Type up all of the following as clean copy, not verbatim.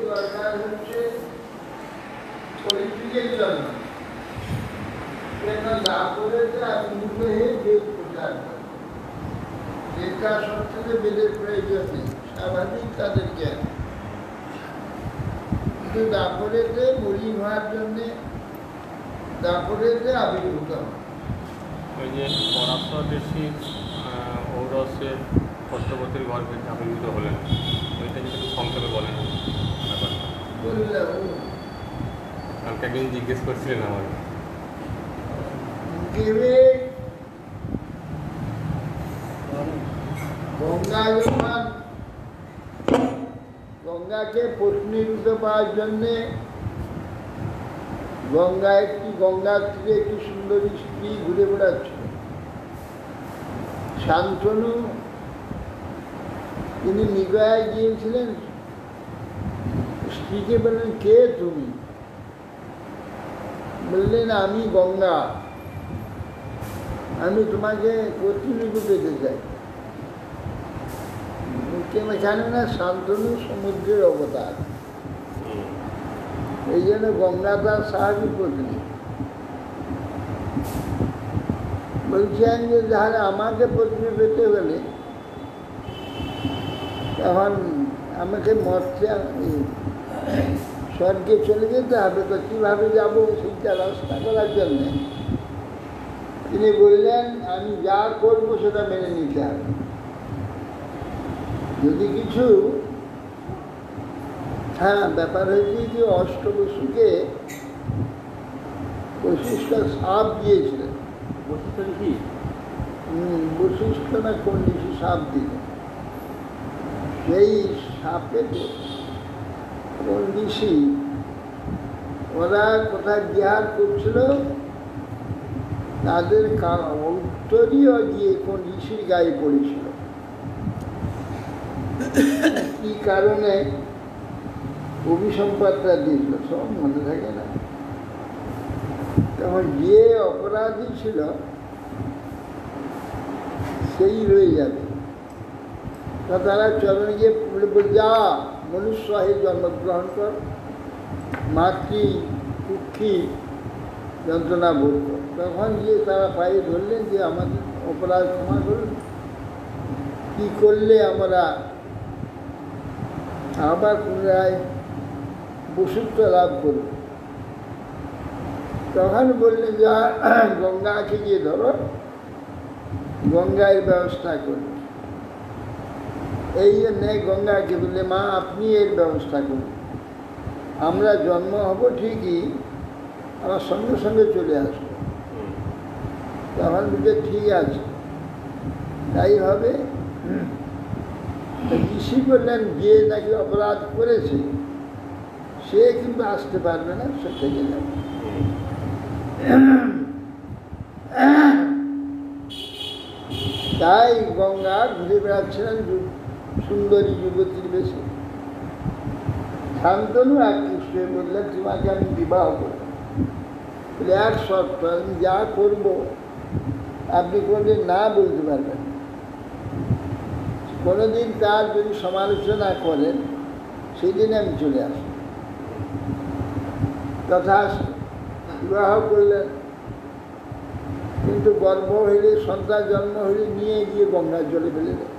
দরকার হচ্ছে পলিটিকের জন্য না করে প্রচার করে যেটা সবথেকে বেদের প্রয়োজন নেই, স্বাভাবিক তাদের জ্ঞান। কিন্তু দাপরেতে মলিন হওয়ার জন্যে দাপরেতে আবির্ভূত হয়। ওই যে পরাশর ঋষি ঔরসে পদ্মবতীর গর্ভে আবির্ভূত হলেন, ওইটা যদি একটু সংক্ষেপে বলেন ব্যাপারটা। কালকে একদিন জিজ্ঞেস করছিলেন আমাকে। গঙ্গাকে পত্নীরূপে পাওয়ার জন্যে গঙ্গার তীরে একটি সুন্দরী স্ত্রী ঘুরে বেড়াচ্ছিল। শান্তনু তিনি মৃগয়ায় গিয়েছিলেন, স্ত্রীকে বললেন, কে তুমি? বললেন, আমি গঙ্গা, আমি তোমাকে পত্নীরূপে পেতে চাই। কেন না শান্তনু সমুদ্রের অবতার, এই জন্য গঙ্গা তার স্বাভাবিক পত্নী। বলছেন যে তাহলে আমাকে পত্নী পেতে গেলে তখন আমাকে মরতে স্বর্গে চলে যেতে হবে, তো কীভাবে যাবো সেইটা রাস্তা করার জন্যে তিনি বললেন, আমি যা করবো সেটা মেনে নিতে হবে। যদি কিছু ব্যাপার হয়েছে যে অষ্টবসুকে বশিষ্ঠ সাপ দিয়েছিলেন। বশিষ্ঠ না কোন ঋষি সাপ দিলেন, সেই সাপে কোন ঋষি ওরা কোথায় বিহার করছিল, তাদের উত্তরীয় গিয়ে কোন ঋষির গায়ে পড়েছিল। কি কারণে অভিসম্পাদটা দিয়েছিল সব মনে থাকে না। তখন যে অপরাধী ছিল সেই রয়ে যাবে। তা তারা চরণে গিয়ে যা মনুষ্য হয়ে জন্মগ্রহণ কর, মাতৃ কুক্ষি যন্ত্রণা ভোগ কর। তখন গিয়ে তারা পায়ে ধরলেন যে আমাদের অপরাধ ক্ষমা করুন, কী করলে আমরা আবার পুনরায় বসুত্ব লাভ করব। তখন বললেন যে গঙ্গাকে গিয়ে ধরো, গঙ্গার ব্যবস্থা করবে। এই জন্যে গঙ্গাকে বললে, মা আপনি এর ব্যবস্থা করুন, আমরা জন্ম হব ঠিকই, আমার সঙ্গে সঙ্গে চলে আসবো। তখন বলছে ঠিক আছে, তাই হবে। ঋষি বললেন, যে নাকি অপরাধ করেছে সে কিন্তু আসতে পারবে না, সে থেকে যাবে। তাই গঙ্গা ঘুরে বেড়াচ্ছিলেন সুন্দরী যুবতীর বেশি। শান্তনু আকৃষ্ট হয়ে বললেন, তোমাকে আমি বিবাহ করব। বলে এক শর্ত, আমি যা করবো আপনি কোনোদিন না বলতে পারবেন, কোনোদিন তার যদি সমালোচনা করেন সেই দিনে আমি চলে আসব। তথা বিবাহ করলেন, কিন্তু গর্ভ হইলে সন্তান জন্ম হইলে নিয়ে গিয়ে গঙ্গার জলে ফেলে দেয়।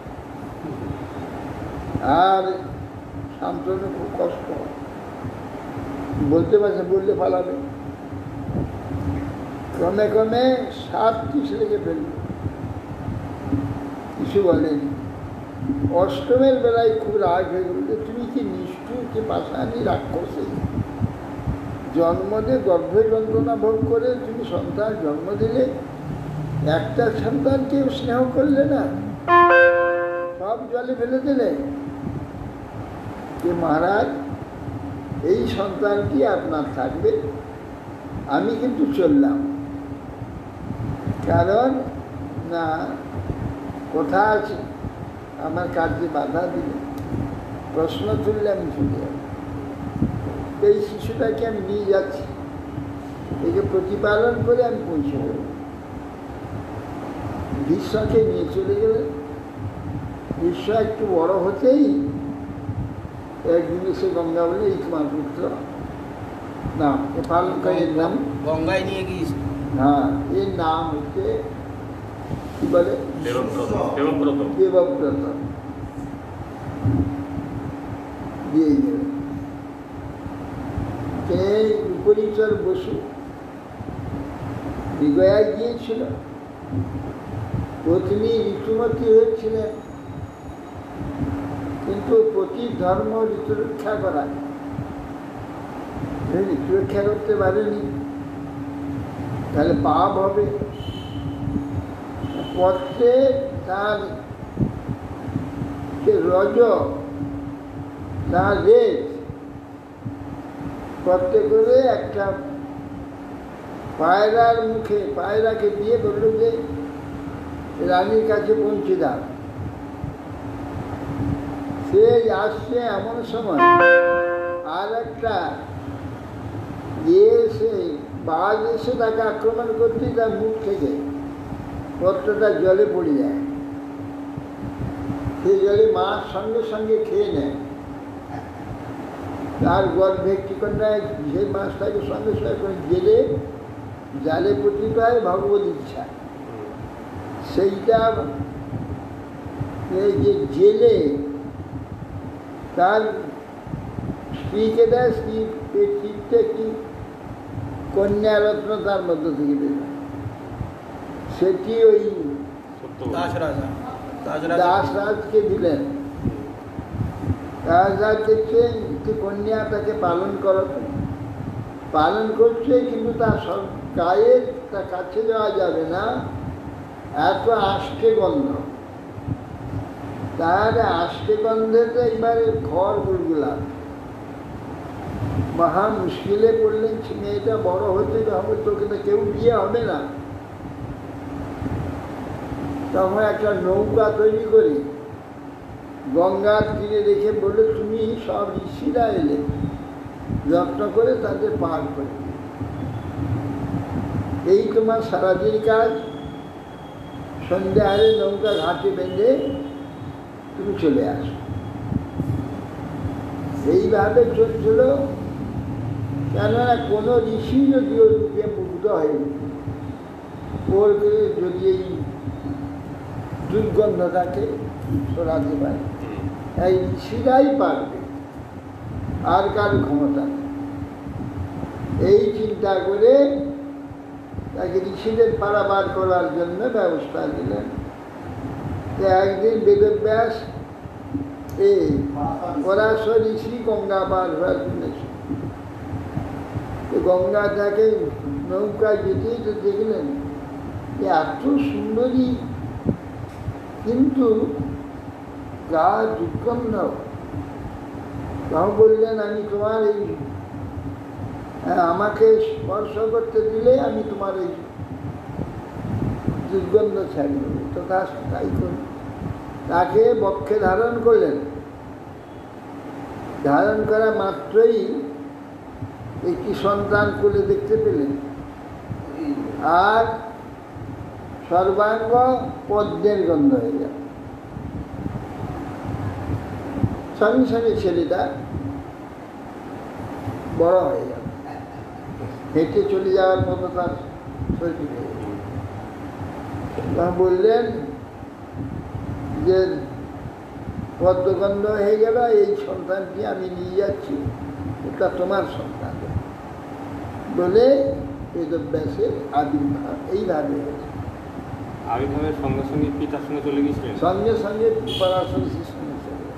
আর শান্তনু খুব কষ্ট বলতে পারছে, বললে পালাবে। ক্রমে ক্রমে 7টি ছেলেকে ফেলবে, কিছু বলেনি। অষ্টমের বেলায় খুব রাগ হয়ে গেল, তুমি কি নিষ্ঠুর, কি পাষাণী রাক্ষসী, জন্মদে গর্ভে যন্ত্রণা ভোগ করে তুমি সন্তান জন্ম দিলে, একটা সন্তানকেও স্নেহ করলে না, সব জলে ফেলে দিলে। যে মহারাজ, এই সন্তানটি আপনার থাকবে, আমি কিন্তু চললাম। কারণ না কথা আছে, আমার কার্যে বাধা দিলে, প্রশ্ন তুললে আমি চলে যাব। এই শিশুটাকে আমি নিয়ে যাচ্ছি, একে প্রতিপালন করে আমি পৌঁছে দেব। বিশ্বকে নিয়ে চলে গেলে বিশ্ব একটু বড় হতেই একদিন সে গঙ্গা বলে এই তোমার পুত্র না এ পালন করে এর নাম গঙ্গায় নিয়ে গিয়েছে। হ্যাঁ, এর নাম হচ্ছে কি বলে দেবব্রত। দেবব্রত দিয়ে গেল। উপরিচর বসু বিগয়ায় গিয়েছিল, পত্নী ঋতুমতী হয়েছিলেন, কিন্তু প্রতি ধর্ম ঋতু রক্ষা করা, ঋতু রক্ষা করতে পারেনি, তাহলে পাপ হবে। পত্রে তার রজ তার রেত পত্রে করে একটা পায়রার মুখে পায়রাকে দিয়ে বলল যে রানীর কাছে পৌঁছে দাও। সে আসছে এমন সময় আর একটা এসে বাজ এসে তাকে আক্রমণ করতে তার মুখ থেকে পত্রটা জলে পড়ে যায়। সেই জলে মাছ সঙ্গে সঙ্গে খেয়ে নেয়, তার গর্ভে কন্যায় সেই মাছটাকে সঙ্গে সঙ্গে করে জেলে জালে পতিত হয় ভগবত ইচ্ছা। সেইটা এই যে জেলে তার স্ত্রীকে দেয়, স্ত্রী চিত্তে কি কন্যারত্ন তার মধ্য থেকে বের, সেটি ওই দাসরাজকে দিলেন। দাসরাজ দেখছে কন্যা তাকে পালন করাতে পালন করছে, কিন্তু তার সব গায়ের তার কাছে যাওয়া যাবে না, এত আষ্টে গন্ধ। তাহলে আষ্টে গন্ধেতে এবারে ঘর গুলগুলা মহা মুশকিলে পড়লেন। মেয়েটা বড় হতে হবে, তোকে তো কেউ বিয়ে হবে না। তখন একটা নৌকা তৈরি করি গঙ্গার তীরে রেখে বললে তুমি সব ঋষিরা এলে যত্ন করে তাদের পার করে, এই তোমার সারাদিন কাজ। সন্ধ্যে হারে নৌকা ঘাটে বেঁধে তুমি চলে আসো। এইভাবে চলছিল। কেননা কোনো ঋষি যদি ওর রূপে মুগ্ধ হয়নি, ওর যদি এই দুর্গন্ধটাকে সরাতে পারে, এই ঋষিরাই পারবে, আর কার ক্ষমতা নেই। এই চিন্তা করে তাকে ঋষিদের পারাবার করার জন্য ব্যবস্থা দিলেন। একদিন বেদব্যাস এই পরাশর ঋষি গঙ্গা পার হওয়ার শুনেছে। গঙ্গাটাকে নৌকায় যেতেই তো দেখলেন যে এত সুন্দরী, কিন্তু গা দুর্গন্ধ। তখন বললেন আমি তোমার এই আমাকে স্পর্শ করতে দিলে আমি তোমার এই দুর্গন্ধ ছাড়ি দেবো। তো তাই করি। তাকে বক্ষে ধারণ করলেন। ধারণ করা মাত্রই একটি সন্তান কোলে দেখতে পেলেন, আর সর্বাঙ্গ পদ্মের গন্ধ হয়ে গেল। সঙ্গে সঙ্গে ছেলেটা বড় হয়ে গেল, হেঁটে চলে যাওয়ার মতো তার শরীর হয়ে গেল। বললেন যে পদ্মগন্ধ হয়ে গেল, এই সন্তানটি আমি নিয়ে যাচ্ছি, এটা তোমার সন্তান বলে বেদব্যাসের আবির্ভাব এইভাবে হয়েছে। আবির্ভাবের সঙ্গে সঙ্গে পিতার সঙ্গে চলে গিয়েছিলেন, সঙ্গে সঙ্গে পরাশর ঋষির সঙ্গে চলে গেল।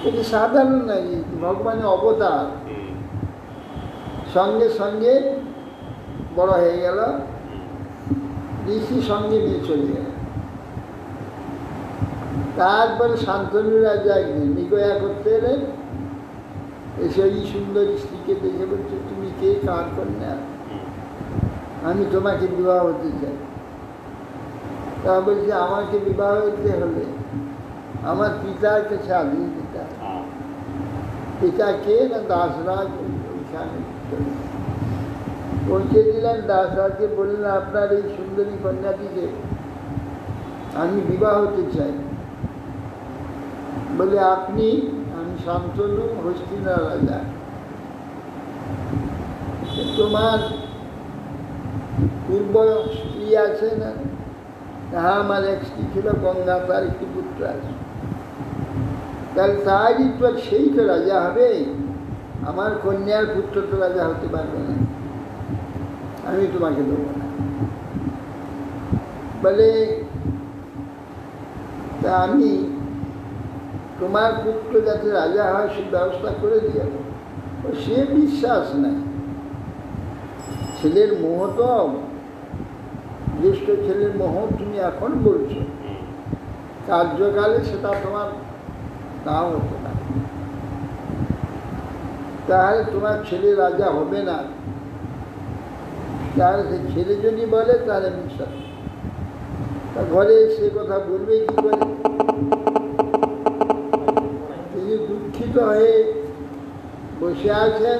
এটি সাধারণ নাই, ভগবানের অবতার। সঙ্গে সঙ্গে বড় হয়ে গেল, ঋষি সঙ্গে নিয়ে চলে গেল। তারপরে শান্তনু রাজা একদিন নিগয়া করতে এলেন, এসে এই সুন্দর স্ত্রীকে দেখে বলছে তুমি কে, কার কন্যা, আমি তোমাকে বিবাহ হতে চাই। তা বলছে আমাকে বিবাহ হতে হলে আমার পিতার কাছে আদিন পিতা। পিতা কে না দাসরাজ, ওইখানে পৌঁছে দিলেন। দাসরাজকে বললেন, আপনার এই সুন্দরী কন্যাটিকে আমি বিবাহ হতে চাই। বলে, আপনি? আমি শান্তনু, হস্তিনার রাজা। তোমার পূর্ব স্ত্রী আছে না? হ্যাঁ, আমার এক স্ত্রী ছিল গঙ্গা, তার একটি পুত্র আছে। তাহলে তারই তো সেই তো রাজা হবে, আমার কন্যার পুত্র তো রাজা হতে পারবে না, আমি তোমাকে দেবো না। বলে, তা আমি তোমার পুত্র যাতে রাজা হয় সে ব্যবস্থা করে দিয়ে যাবো। সে বিশ্বাস নাই। ছেলের মোহ তো, জ্যেষ্ঠ ছেলের মোহ তুমি এখন বলছো, কার্যকালে সেটা তোমার নাও হতে পারে। তাহলে তোমার ছেলে রাজা হবে না। তাহলে সে ছেলে যদি বলে তাহলে বিশ্বাস, তা ঘরে সে কথা বলবে কি করে? তিনি দুঃখিত হয়ে বসে আছেন।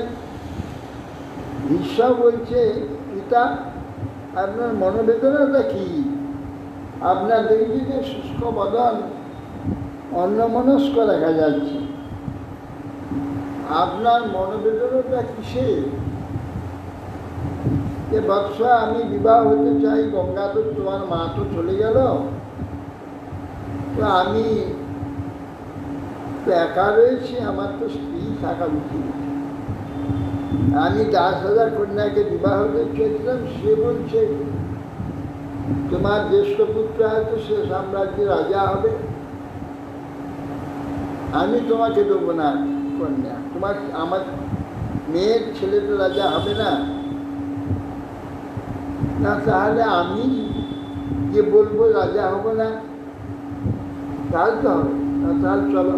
ভীষ্ম বলছে, পিতা আপনার মনোবেদনাটা কি? আপনার দেখছি যে শুষ্ক বদন, অন্যমনস্ক দেখা যাচ্ছে, আপনার মনোবেদনাটা কিসে? যে বৎস, আমি বিবাহ হতে চাই, গঙ্গা তো তোমার মা তো চলে গেল, তো আমি তো একা রয়েছি, আমার তো স্ত্রী থাকা উচিত। আমি 10,000 কন্যাকে বিবাহ হতে চেয়েছিলাম, সে বলছে তোমার জ্যেষ্ঠ পুত্র হয়তো সে সাম্রাজ্যের রাজা হবে, আমি তোমাকে দেবো না কন্যা, তোমার আমার মেয়ের ছেলে তো রাজা হবে না। না, তাহলে আমি যে বলবো রাজা হব না, তাহলে তো হবে না, তাহলে চলো।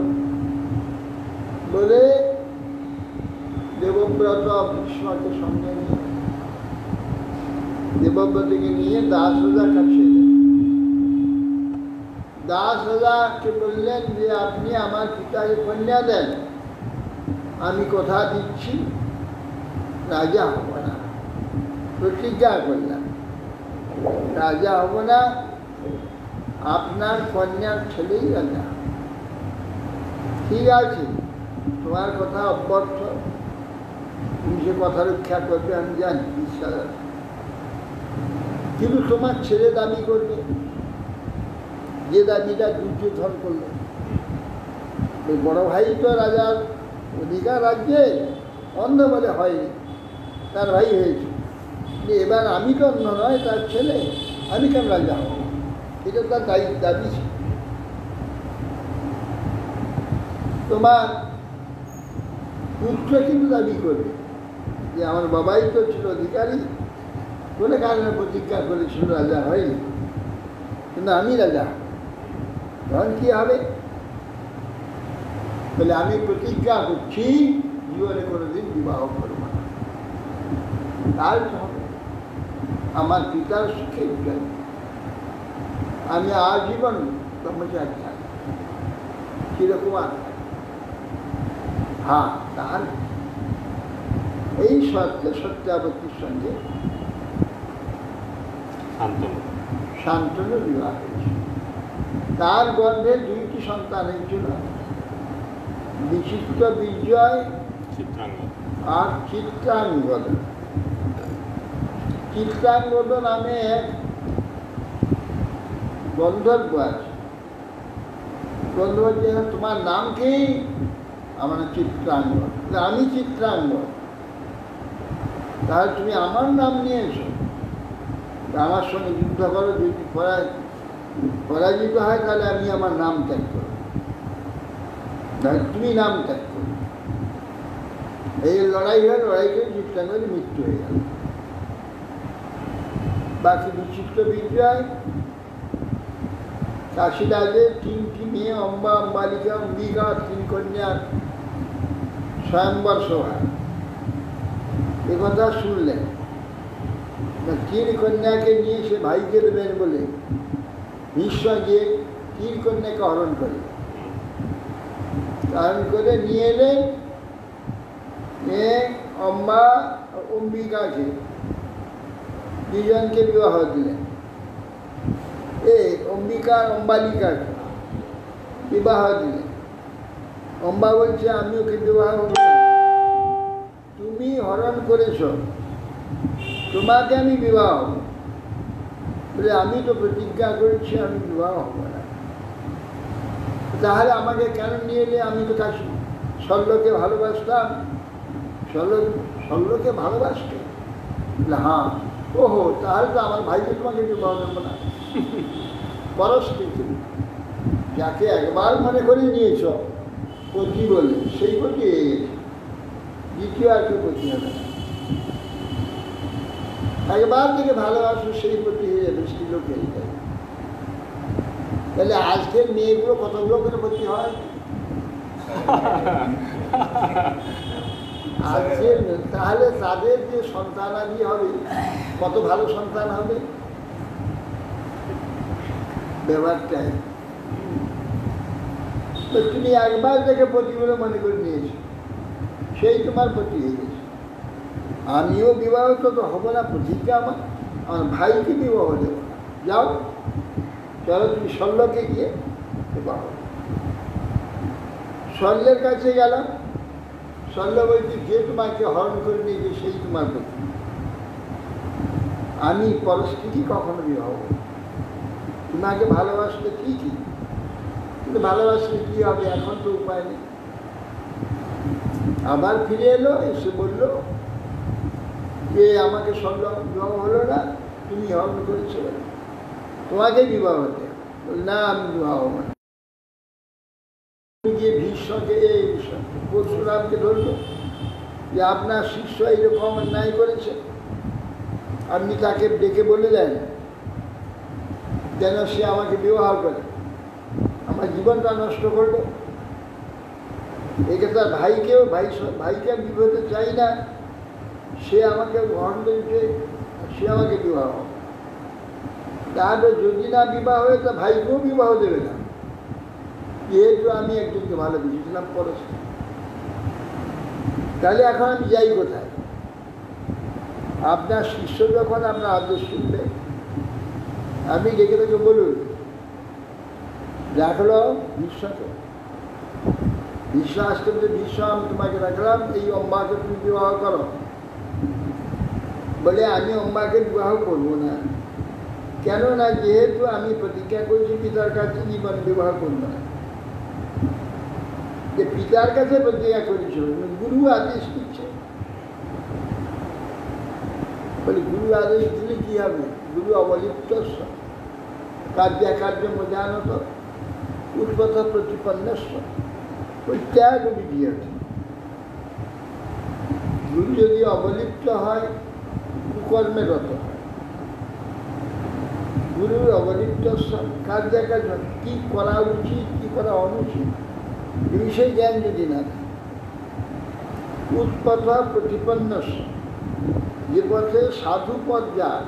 বলে দেবব্রত ভীষ্মকে সঙ্গে নিয়ে, দেবব্রতকে নিয়ে 10,000 কাছে 10,000কে বললেন যে আপনি আমার পিতাকে কন্যা দেন, আমি কথা দিচ্ছি রাজা হব না, প্রতিজ্ঞা করলাম রাজা হব না, আপনার কন্যার ছেলেই রাজা। ঠিক আছে, তোমার কথা অব্যর্থ, তুমি সে কথা রক্ষা করবে আমি জানি, বিশ্বাস আছে, কিন্তু তোমার ছেলে দাবি করবে, যে দাবিটা দুর্যোধন করলো। ওই বড় ভাই তো রাজার অধিকার রাজ্যে, অন্ধ বলে হয়নি, তার ভাই হয়েছে, এবার আমি তো অন্য নয়, তার ছেলে, আমি কেন রাজা হব? এটা তার দাবি ছিল। তোমার পুত্র কিন্তু দাবি করবে যে আমার বাবাই তো ছিল অধিকারী, বলে কারণে প্রতিজ্ঞা করেছিল রাজা হয়নি, কিন্তু আমি রাজা, তখন কি হবে? বলে, আমি প্রতিজ্ঞা করছি জীবনে কোনোদিন বিবাহ করব না, তার হবে আমার পিতার সুখের জন্য আমি আজীবন ব্রহ্মচারী থাকি, কিরকম আর হ্যাঁ, তার এই শর্তে সত্যাবতীর সঙ্গে শান্তনু বিবাহ হয়েছে। তার গর্ভে 2টি সন্তান হয়েছিল, বিচিত্র বিজয় আর চিত্রাঙ্গদ। চিত্রাঙ্গদ নামে এক গন্ধর্ব আছে। গন্ধর্ব, তোমার নাম কি? আমার চিত্রাঙ্গদ। আমি চিত্রাঙ্গদ, তাহলে তুমি আমার নাম নিয়ে এসো, আমার সঙ্গে যুদ্ধ করো, যদি পরাজিত হয় তাহলে আমি আমার নাম ত্যাগ করো, তুমি নাম ত্যাগ করো। এই লড়াই হয়, লড়াই করে চিত্রাঙ্গদের মৃত্যু হয়ে গেল। বাকি বিচিত্র বিজয় কাশীরাজের 3টি মেয়ে, অম্বা, অম্বালিকা, অম্বিকা, 3 কন্যার স্বয়ম্বর সভা, এ কথা শুনলেন। 3 কন্যাকে নিয়ে সে ভাইকে দেবেন বলে ভীষ্ম গিয়ে 3 কন্যাকে হরণ করে নিয়ে এলেন। অম্বা, অম্বিকাকে দুজনকে বিবাহ দিলেন। এই অম্বালিকার বিবাহ দিলেন। অম্বা বলছে আমি ওকে বিবাহ হব না, তুমি হরণ করেছ, তোমাকে আমি বিবাহ হব। বলে আমি তো প্রতিজ্ঞা করেছি আমি বিবাহ হব না। তাহলে আমাকে কেন নিয়ে এলে? আমি তো কাশি শল্যকে ভালোবাসতাম। শল্যকে ভালোবাসতে? হ্যাঁ। ওহো, তাহলে তো আমার ভাইকে তোমাকে বিবাহ দেবো না। পরস্পৃতি, যাকে একবার মনে করে নিয়েছ পতি বলে, সেই পতি দ্বিতীয় আর কেউ পতি হবে না। একবার থেকে ভালোবাসো সেই পতি হয়ে যাবে, সেই লোক হয়ে যাবে। তাহলে আজকের মেয়েগুলো কতগুলো করে পতি হয়? আজকের তাহলে তাদের যে সন্তানাদি হবে, কত ভালো সন্তান হবে। ব্যবহারটাই তো তুমি একবার থেকে পতি বলে মনে করে নিয়েছো, সেই তোমার পতি হয়ে গেছে। আমিও বিবাহ তো হবো না, প্রতিজ্ঞা আমার ভাইকে বিবাহ দেবো না। যাও, চলো তুমি শল্যকে গিয়ে বিবাহ। শল্যের কাছে গেলাম। শল্য বলছি যে তোমাকে হরণ করে নিয়েছে সেই তোমার পতি। আমি পরস্পৃতি কখনো বিবাহ হবো? তোমাকে ভালোবাসলে ঠিকই, কিন্তু ভালোবাসলে কি হবে? এখন তো উপায় নেই। আবার ফিরে এলো, এসে বলল যে আমাকে শল্য বিবাহ হলো না, তুমি হরণ করেছো, তোমাকে বিবাহ হতে। না, আমি বিবাহ হব না। গিয়ে ভীষ্মকে পরশুরামকে ধরল যে আপনার শিষ্য এইরকম অন্যায় করেছে, আপনি তাকে ডেকে বলে দেন যেন সে আমাকে বিবাহ করে, আমার জীবনটা নষ্ট করলো। একে তার ভাইকে আমি বিবাহতে চাই না, সে আমাকে গ্রহণ করেছে, সে আমাকে বিবাহ। তাহলে যদি না বিবাহ হয়ে তা ভাইকেও বিবাহ দেবে না, যেহেতু আমি একজনকে ভালোবেসেছিলাম পরস্পর। তাহলে এখন আমি যাই কোথায়? আপনার শিষ্য যখন আপনার আদেশ শুনবে, আপনি ডেকে ডেকে বলুন, রাখলো ভীষ্মকে। ভীষ্ম আসতে বলে, ভীষ্ম আমি তোমাকে রাখলাম, এই অম্বাকে তুমি বিবাহ করো। বলে আমি অম্বাকে বিবাহ করবো না। কেন না? যেহেতু আমি প্রতিজ্ঞা করেছি পিতার কাছে জীবন বিবাহ করবো না। যে পিতার কাছে প্রতিজ্ঞা করেছ, গুরু আদেশ দিচ্ছে। বলে গুরু আদেশ দিলে কি হবে? গুরু অবলিপ্ত কার্যাকার্য মজানত উৎপথ প্রতিপন্নস্ব প্রত্যাগ বিধীয়তে। গুরু যদি অবলিপ্ত হয়, কুকর্মে রত হয়। গুরুর অবলিপ্ত কার্যাকার্য, কি করা উচিত কি করা অনুচিত এ বিষয়ে জ্ঞান যদি না থাকে, উৎপথ প্রতিপন্নস্ব, যে পথে সাধু পথ যায়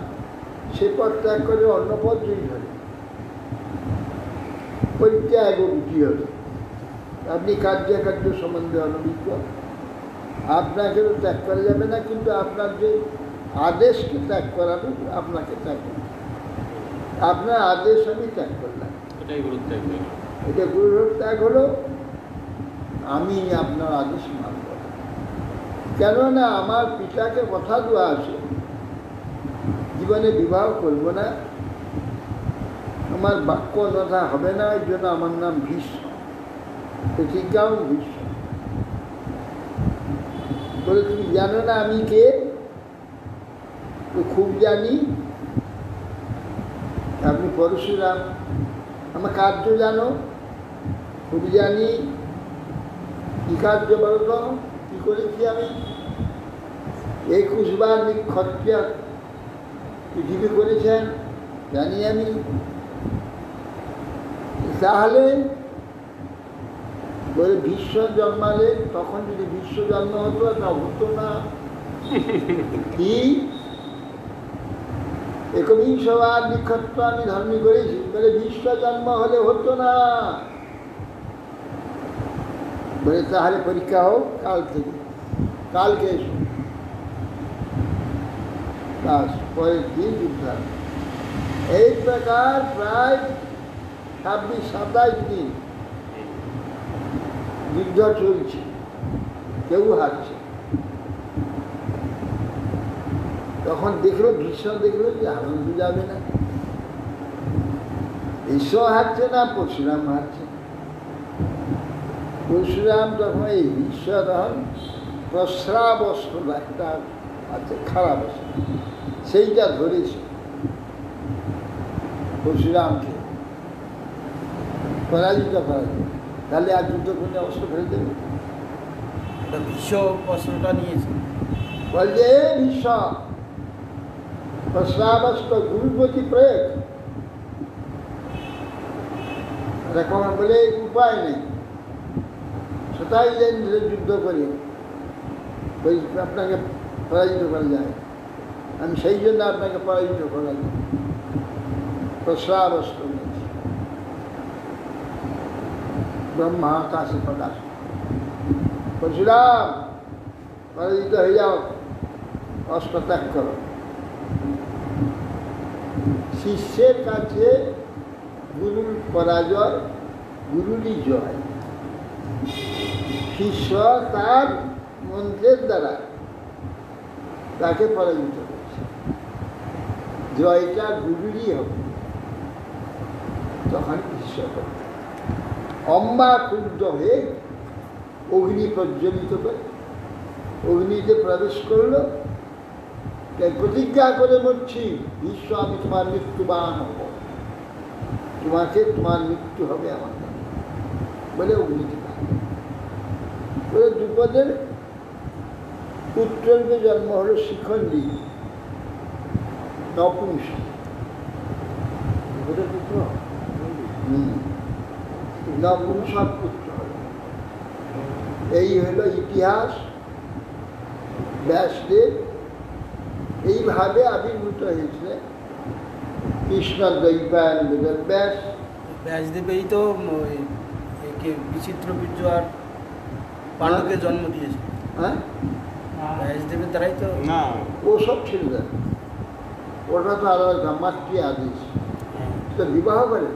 সে পথ ত্যাগ করে অন্য পথ যদি ধরে, পরিত্যাগ বিধীয়ত। আপনি কার্যাকার্য সম্বন্ধে অনভিজ্ঞ, আপনাকে তো ত্যাগ করা যাবে না, কিন্তু আপনার যে আদেশকে ত্যাগ করাবে আপনাকে ত্যাগ করবে। আপনার আদেশ আমি ত্যাগ করলাম, এটাই গুরুত্যাগ। এটা গুরুর ত্যাগ হলো। আমি আপনার আদেশ মানব, কেননা আমার পিতাকে কথা দেওয়া আছে জীবনে বিবাহ করব না, আমার বাক্য অন্যথা হবে না। এই জন্য আমার নাম ভীষ্ম, প্রতিজ্ঞাও ভীষ্ম। বলে তুমি জানো না আমি কে? তো খুব জানি, আপনি পরশুরাম। আমার কার্য জানো? খুব জানি। কি কার্য বলো তো? কি করেছি আমি? 21 বার ক্ষত্রিয় পৃথিবী করেছেন, জানি আমি। তাহলে বলে ভীষ্ম জন্মালে, তখন যদি ভীষ্ম জন্ম হতো তা হতো না। কি 21 বার নিক্ষত্র আমি ধর্মী করেছি, বলে ভীষ্ম জন্ম হলে হতো না। বলে তাহলে পরীক্ষা হোক কাল থেকে, কালকে এসো। পরের দিন যুদ্ধ। এই প্রকার প্রায় 26-27 দিন যুদ্ধ চলছে, কেউ হারছে। তখন দেখলো, ভীষ্ম দেখলো যে আনন্দ যাবে না, ভীষ্ম হারছে না, পরশুরাম হারছে। পরশুরাম তখন এই ভীষ্ম তখন প্রস্রাব অস্ত্র একটা আছে, খারাপ অস্ত্র, সেইটা ধরেছে পরশুরামকে পরাজিত করা যায়। তাহলে আর যুদ্ধ করে অস্ত্র ফেলে দেবে। ভীষ্ম অস্ত্রটা নিয়েছে, বলছে ভীষ্ম প্রস্রাবস্ত্র গুরুপতি প্রয়োগ, এরকম বলে উপায় নেই, সেটাই যুদ্ধ করি ওই আপনাকে পরাজিত করা যায়, আমি সেই জন্য আপনাকে পরাজিত করা যায়। প্রস্রাবস্ত্র নিয়েছি, ব্রহ্মা আকাশে প্রকাশ, পরশুরাম পরাজিত হয়ে যাও, অস্ত্র ত্যাগ করো। শিষ্যের কাছে গুরুর পরাজয়, গুরুরই জয়। শিষ্য তার মন্ত্রের দ্বারা তাকে পরাজিত করছে, জয়টা গুরুরই হবে। তখন শিষ্য অম্বা ক্রুদ্ধ হয়ে অগ্নি প্রজ্বলিত করে অগ্নিতে প্রবেশ করলো, প্রতিজ্ঞা করে বলছি, বিশ্ব আমি তোমার মৃত্যুবান হব, তোমাকে তোমার মৃত্যু হবে আমার বলে অগ্নিতে বলে। দ্রুপদের পুত্রকে জন্ম হলো শিখণ্ডী, নপুংসক পুত্র, নপুংসক পুত্র হল। এই হলো ইতিহাস। ব্যাসদেব এইভাবে আবির্ভূত হয়েছে কৃষ্ণ দ্বৈপায়ন বেদব্যাস। ব্যাসদেবেই তো বিচিত্র বীর্য আর পাণ্ডুকে জন্ম দিয়েছে। হ্যাঁ, ব্যাসদেবের দ্বারাই তো। না, ওসব ছিল না, ওটা তো আলাদা মাতৃ আদেশ, তো বিবাহ করে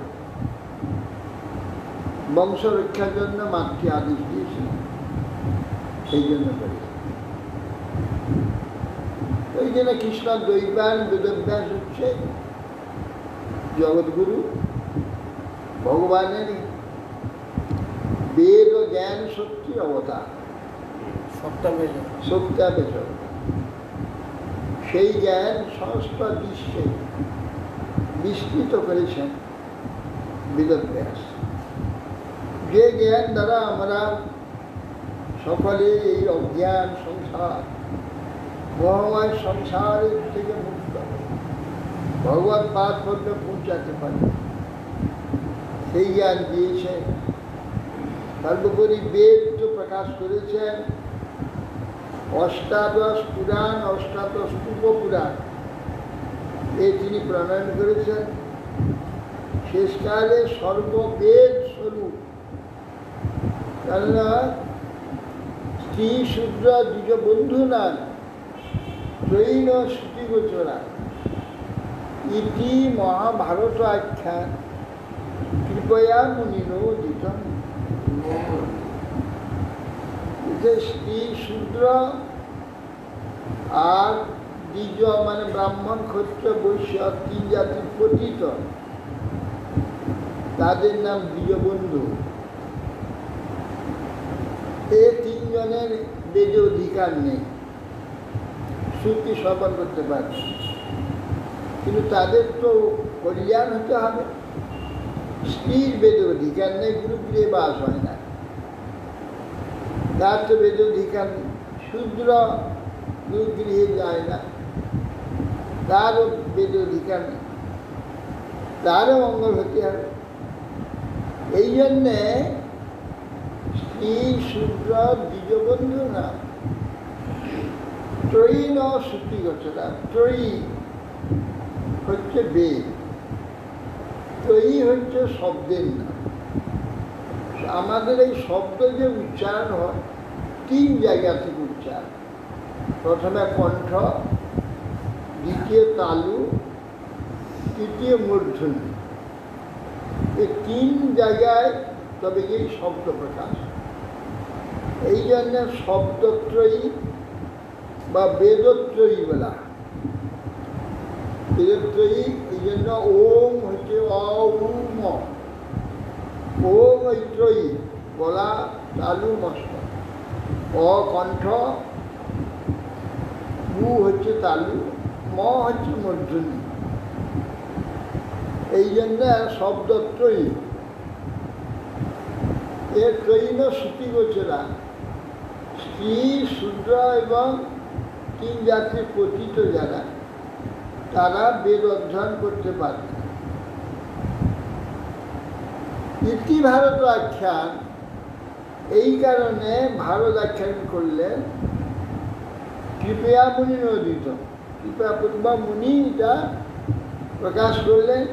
বংশ রক্ষার জন্য মাতৃ আদেশ দিয়েছিল, সেই জন্য করে। ওই জন্য কৃষ্ণ দ্বৈপায়ন বেদব্যাস হচ্ছে জগৎগুরু, ভগবানের বেদ ও জ্ঞান শক্তি অবতার, সত্যাবেশ। সেই জ্ঞান সমস্ত বিশ্বে বিস্তৃত করেছেন বেদব্যাস। যে জ্ঞান দ্বারা আমরা সকলে এই অজ্ঞান সংসার, মহামায় সংসারের থেকে মুক্ত ভগবত পাদ পর্যন্ত পৌঁছাতে পারি, সেই জ্ঞান দিয়েছে। সর্বোপরি বেদ তো প্রকাশ করেছেন, অষ্টাদশ পুরাণ, অষ্টাদশ উপপুরাণ তিনি প্রণয়ন করেছেন। শেষকালে সর্ববেদ স্বরূপ, কেননা স্ত্রী শূদ্র দ্বিজ বন্ধু নান ত্রয়ীন শ্রুতিগোচরা ইতি মহাভারত আখ্যান কৃপয়া মুনিনোদিত। স্ত্রী শূদ্র আর দ্বিজ মানে ব্রাহ্মণ, ক্ষত্রিয়, বৈশ্য, তিন জাতির পতিত, তাদের নাম দ্বিজবন্ধু। এ তিনজনের বেদে অধিকার নেই, শ্রুতি শ্রবণ করতে পারবে, কিন্তু তাদের তো কল্যাণ হতে হবে। স্ত্রীর বেদে অধিকার নেই, গুরুগৃহে বাস হয় না, তার তো বেদে অধিকার নেই। শূদ্র গুরুগৃহে যায় না, তারও বেদে অধিকার নেই, তারও মঙ্গল হতে হবে। এই জন্যে স্ত্রী শূদ্র দ্বিজবন্ধু না, ত্রয়ী ন শ্রুতিগোচরা। ত্রয়ী হচ্ছে বেদ, ত্রয়ী হচ্ছে শব্দের নাম। আমাদের এই শব্দ যে উচ্চারণ হয়, তিন জায়গা থেকে উচ্চারণ। প্রথমে কণ্ঠ, দ্বিতীয় তালু, তৃতীয় মূর্ধন্য। এই তিন জায়গায় তবে এই শব্দ প্রকাশ। এই জন্য শব্দত্রয়ী বা বেদত্রয়ী বলা। বেদত্রয়ী এই জন্য ওম হচ্ছে অউম, ওম ওই ত্রয়ী গলা, তালু, মস্তক, অ কণ্ঠ, উ হচ্ছে তালু, ম হচ্ছে মূর্ধন্য। এই জন্য শব্দত্রয়ী। এর ত্রয়ীন শ্রুতি গোচরা, স্ত্রী, শূদ্র এবং তিন জাতির পতিত যারা, তারা বেদ অধ্যয়ন করতে পারে। ইতি ভারত আখ্যান, এই কারণে ভারত আখ্যান করলেন কৃপয়া মুনি নদিত। কৃপয়া প্রতিভা মুনি এটা প্রকাশ করলেন,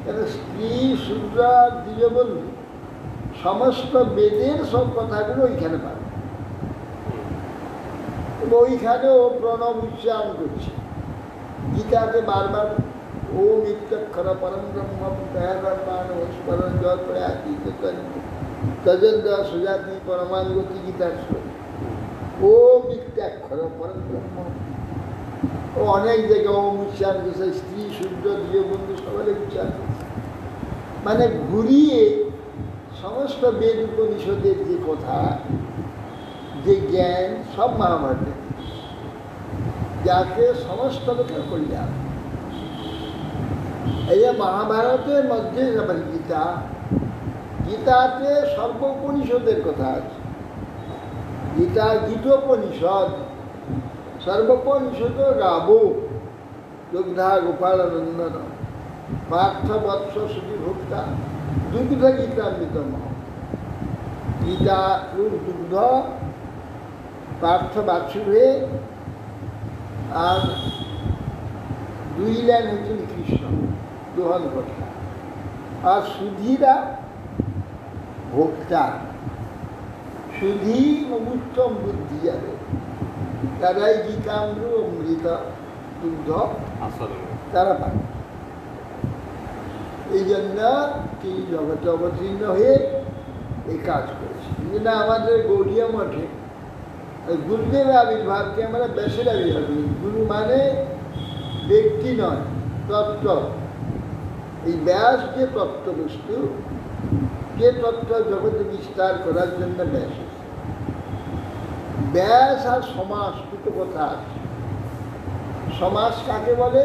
কেন স্ত্রী, শূদ্র, দ্বিজবন্ধু সমস্ত বেদের সব কথাগুলো ওইখানে পাবে। এবং ওইখানেও প্রণব উচ্চারণ করছে। গীতাতে বারবার ওম ইত্যক্ষর পরম ব্রহ্ম দয়াবান স্মরণ জল প্রয়াতি তজেন্দ্র সুজাতি পরমানুগতি গীতার শ্লোক। ওম ইত্যাক্ষর পরম ব্রহ্ম। ও অনেক জায়গায় ওম উচ্চারণ করছে, স্ত্রী, শূদ্র, দ্বিজবন্ধু সবাই উচ্চারণ করছে। মানে ঘুরিয়ে সমস্ত বেদ উপনিষদের যে কথা, যে জ্ঞান, সব মহাভারতে, যাতে সমস্ত লোকের কল্যাণ। এই যে মহাভারতের মধ্যে যেমন গীতা, গীতাতে সর্বোপনিষদের কথা আছে। গীতা গীতোপনিষদ, সর্বোপনিষদ গাবো দুগ্ধা গোপালনন্দন পার্থ বৎস শ্রুতি ভোক্তা দুগ্ধ গীতামৃতম। গীতা দুগ্ধ, পার্থ বাৎসুরে, আর দুই লাইন হচ্ছেন কৃষ্ণ দোহন কথা, আর সুধীরা ভোক্তা। সুধী উত্তম বুদ্ধি যাবে, তারাই গীতামৃত অমৃত দুগ্ধ তারা পাবে। এই জন্য তিনি জগতে অবতীর্ণ হয়ে এই কাজ করেছে। এই জন্য আমাদের গৌড়ীয় মঠে গুরুদেবের আবির্ভাবকে আমরা ব্যাসের আবির্ভাব করি। গুরু মানে ব্যক্তি নয়, তত্ত্ব। এই ব্যাস যে তত্ত্ব বস্তু, যে তত্ত্ব জগতে বিস্তার করার জন্য ব্যাস। ব্যাস আর সমাস দুটো কথা আছে। সমাস কাকে বলে?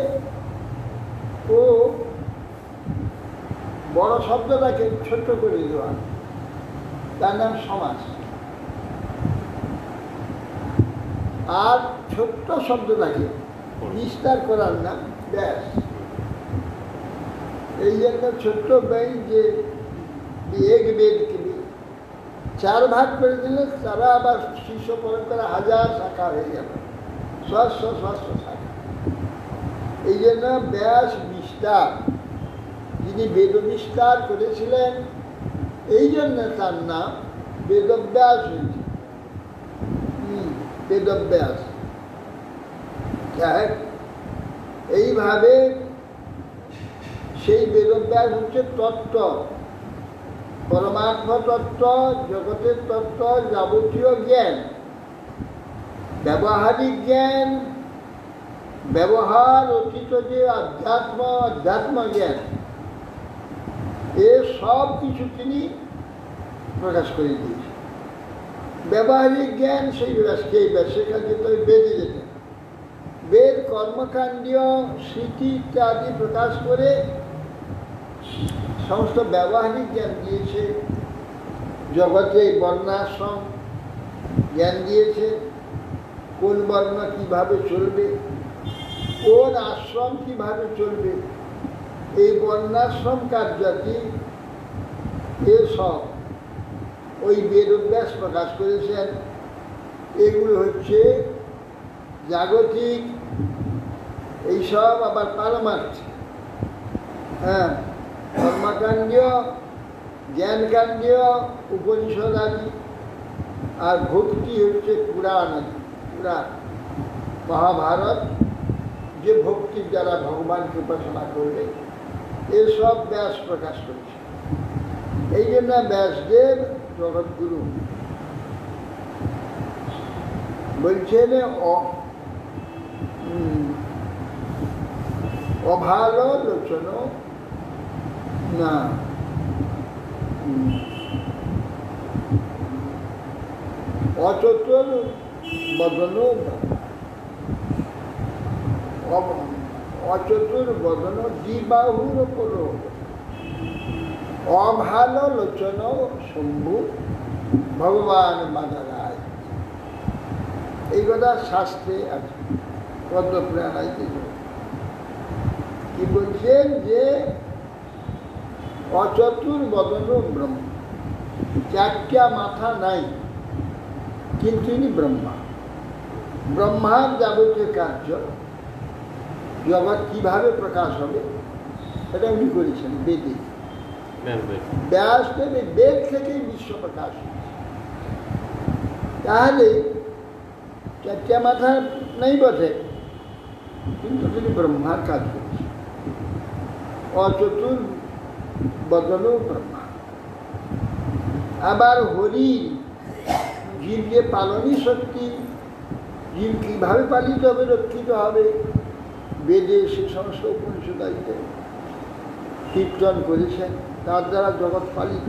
ও বড় শব্দটাকে ছোট করে দেওয়া, তার নাম সমাস। আর ছোট্ট শব্দটাকে বিস্তার করার নাম ব্যাস। এই জন্য ছোট্ট ব্যয় যে এক বেদকে চার ভাগ করে দিলে তারা আবার শিষ্য পরম্পরা হাজার শাখা হয়ে গেল, ষষ্ঠ শাখা। এই জন্য ব্যাস বিস্তার, যিনি বেদ বিস্তার করেছিলেন, এই জন্য তার নাম বেদব্যাস হয়েছে। বেদব্যাস। এইভাবে সেই বেদব্যাস হচ্ছে তত্ত্ব, পরমাত্ম তত্ত্ব, জগতের তত্ত্ব, যাবতীয় জ্ঞান, ব্যবহারিক জ্ঞান, ব্যবহার অতীত যে অধ্যাত্ম জ্ঞান, এ সব কিছু তিনি প্রকাশ করে দিয়েছেন। ব্যবহারিক জ্ঞান সেই ব্যাসের কাছে তো বেদে যেতেন। বেদ কর্মকাণ্ডীয় স্মৃতি ইত্যাদি প্রকাশ করে সমস্ত ব্যবহারিক জ্ঞান দিয়েছে। জগতে বর্ণাশ্রম জ্ঞান দিয়েছে, কোন বর্ণ কীভাবে চলবে, কোন আশ্রম কীভাবে চলবে, এই বর্ণাশ্রম কার্যাদি এসব ওই বেদব্যাস প্রকাশ করেছেন। এগুলো হচ্ছে জাগতিক, এইসব আবার পারমার্থিক। কর্মকাণ্ডীয়, জ্ঞানকাণ্ডীয় উপনিষদ আদি, আর ভক্তি হচ্ছে পুরাণ আদি। পুরাণ, মহাভারত, যে ভক্তির দ্বারা ভগবানকে উপাসনা করবে, এসব ব্যাস প্রকাশ করেছে। এই জন্য ব্যাসদেব জগৎগুরু বলছেন অভালো লোচন না অচতুর বদন, অচতুর বদন দ্বিবাহুর পর অভালো লোচন শম্ভু ভগবান বাদারায়। এই কথা শাস্ত্রে আছে, পদ্মপুরাণায় কি বলছেন যে অচতুর বদন ব্রহ্ম, চারটা মাথা নাই কিন্তু ইনি ব্রহ্মা। ব্রহ্মার যাবতীয় কার্য জগৎ কিভাবে প্রকাশ হবে এটা উনি করেছেন বেদে। ব্যাসদেব বেদ থেকেই বিশ্ব প্রকাশ হয়েছে। তাহলে চারটা মাথা নেই বটে, কিন্তু তিনি ব্রহ্মার কাজ করেছেন। অচতুর বদন ব্রহ্মা। আবার হরি জীবকে পালনই শক্তি, জীব কীভাবে পালিত হবে, রক্ষিত হবে, বেদে সে সমস্ত উপনিষদাইতে কীর্তন করেছেন, তার দ্বারা জগৎ পালিত।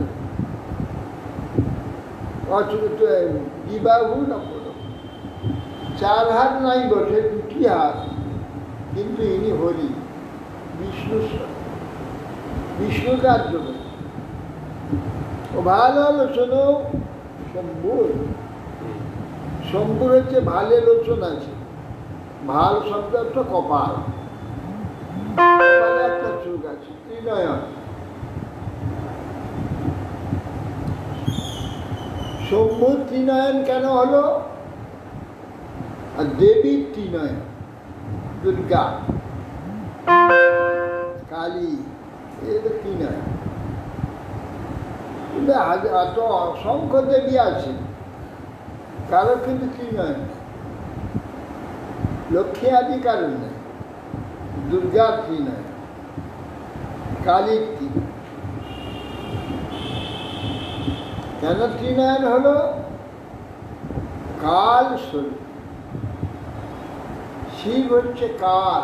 অচতুর দ্বিবাহু নপর, চার হাত নাই বটে, দুটি হাত, কিন্তু ইনি হরি, বিষ্ণু, বিষ্ণু কার্য করে। ও ভালো লোচন শম্ভুর, শম্ভুর হচ্ছে ভালে লোচন আছে। ভাল শব্দ একটা কপাল, একটা চোখ আছে, ত্রিনয়ন। শম্ভুর ত্রিনয়ন কেন হলো? আর দেবীর ত্রিনয়ন, দুর্গা, কালী, এটা ত্রিনয়ন। কিন্তু এত অসংখ্য দেবী আছে, কারো কিন্তু ত্রিনয়ন। লক্ষ্মী আদি কারণ নেই, দুর্গা ত্রিনয়ন, কালীর ত্রিনয়ন। কেন ত্রিনয়ন হলো? কাল স্বরূপ। শিব হচ্ছে কাল,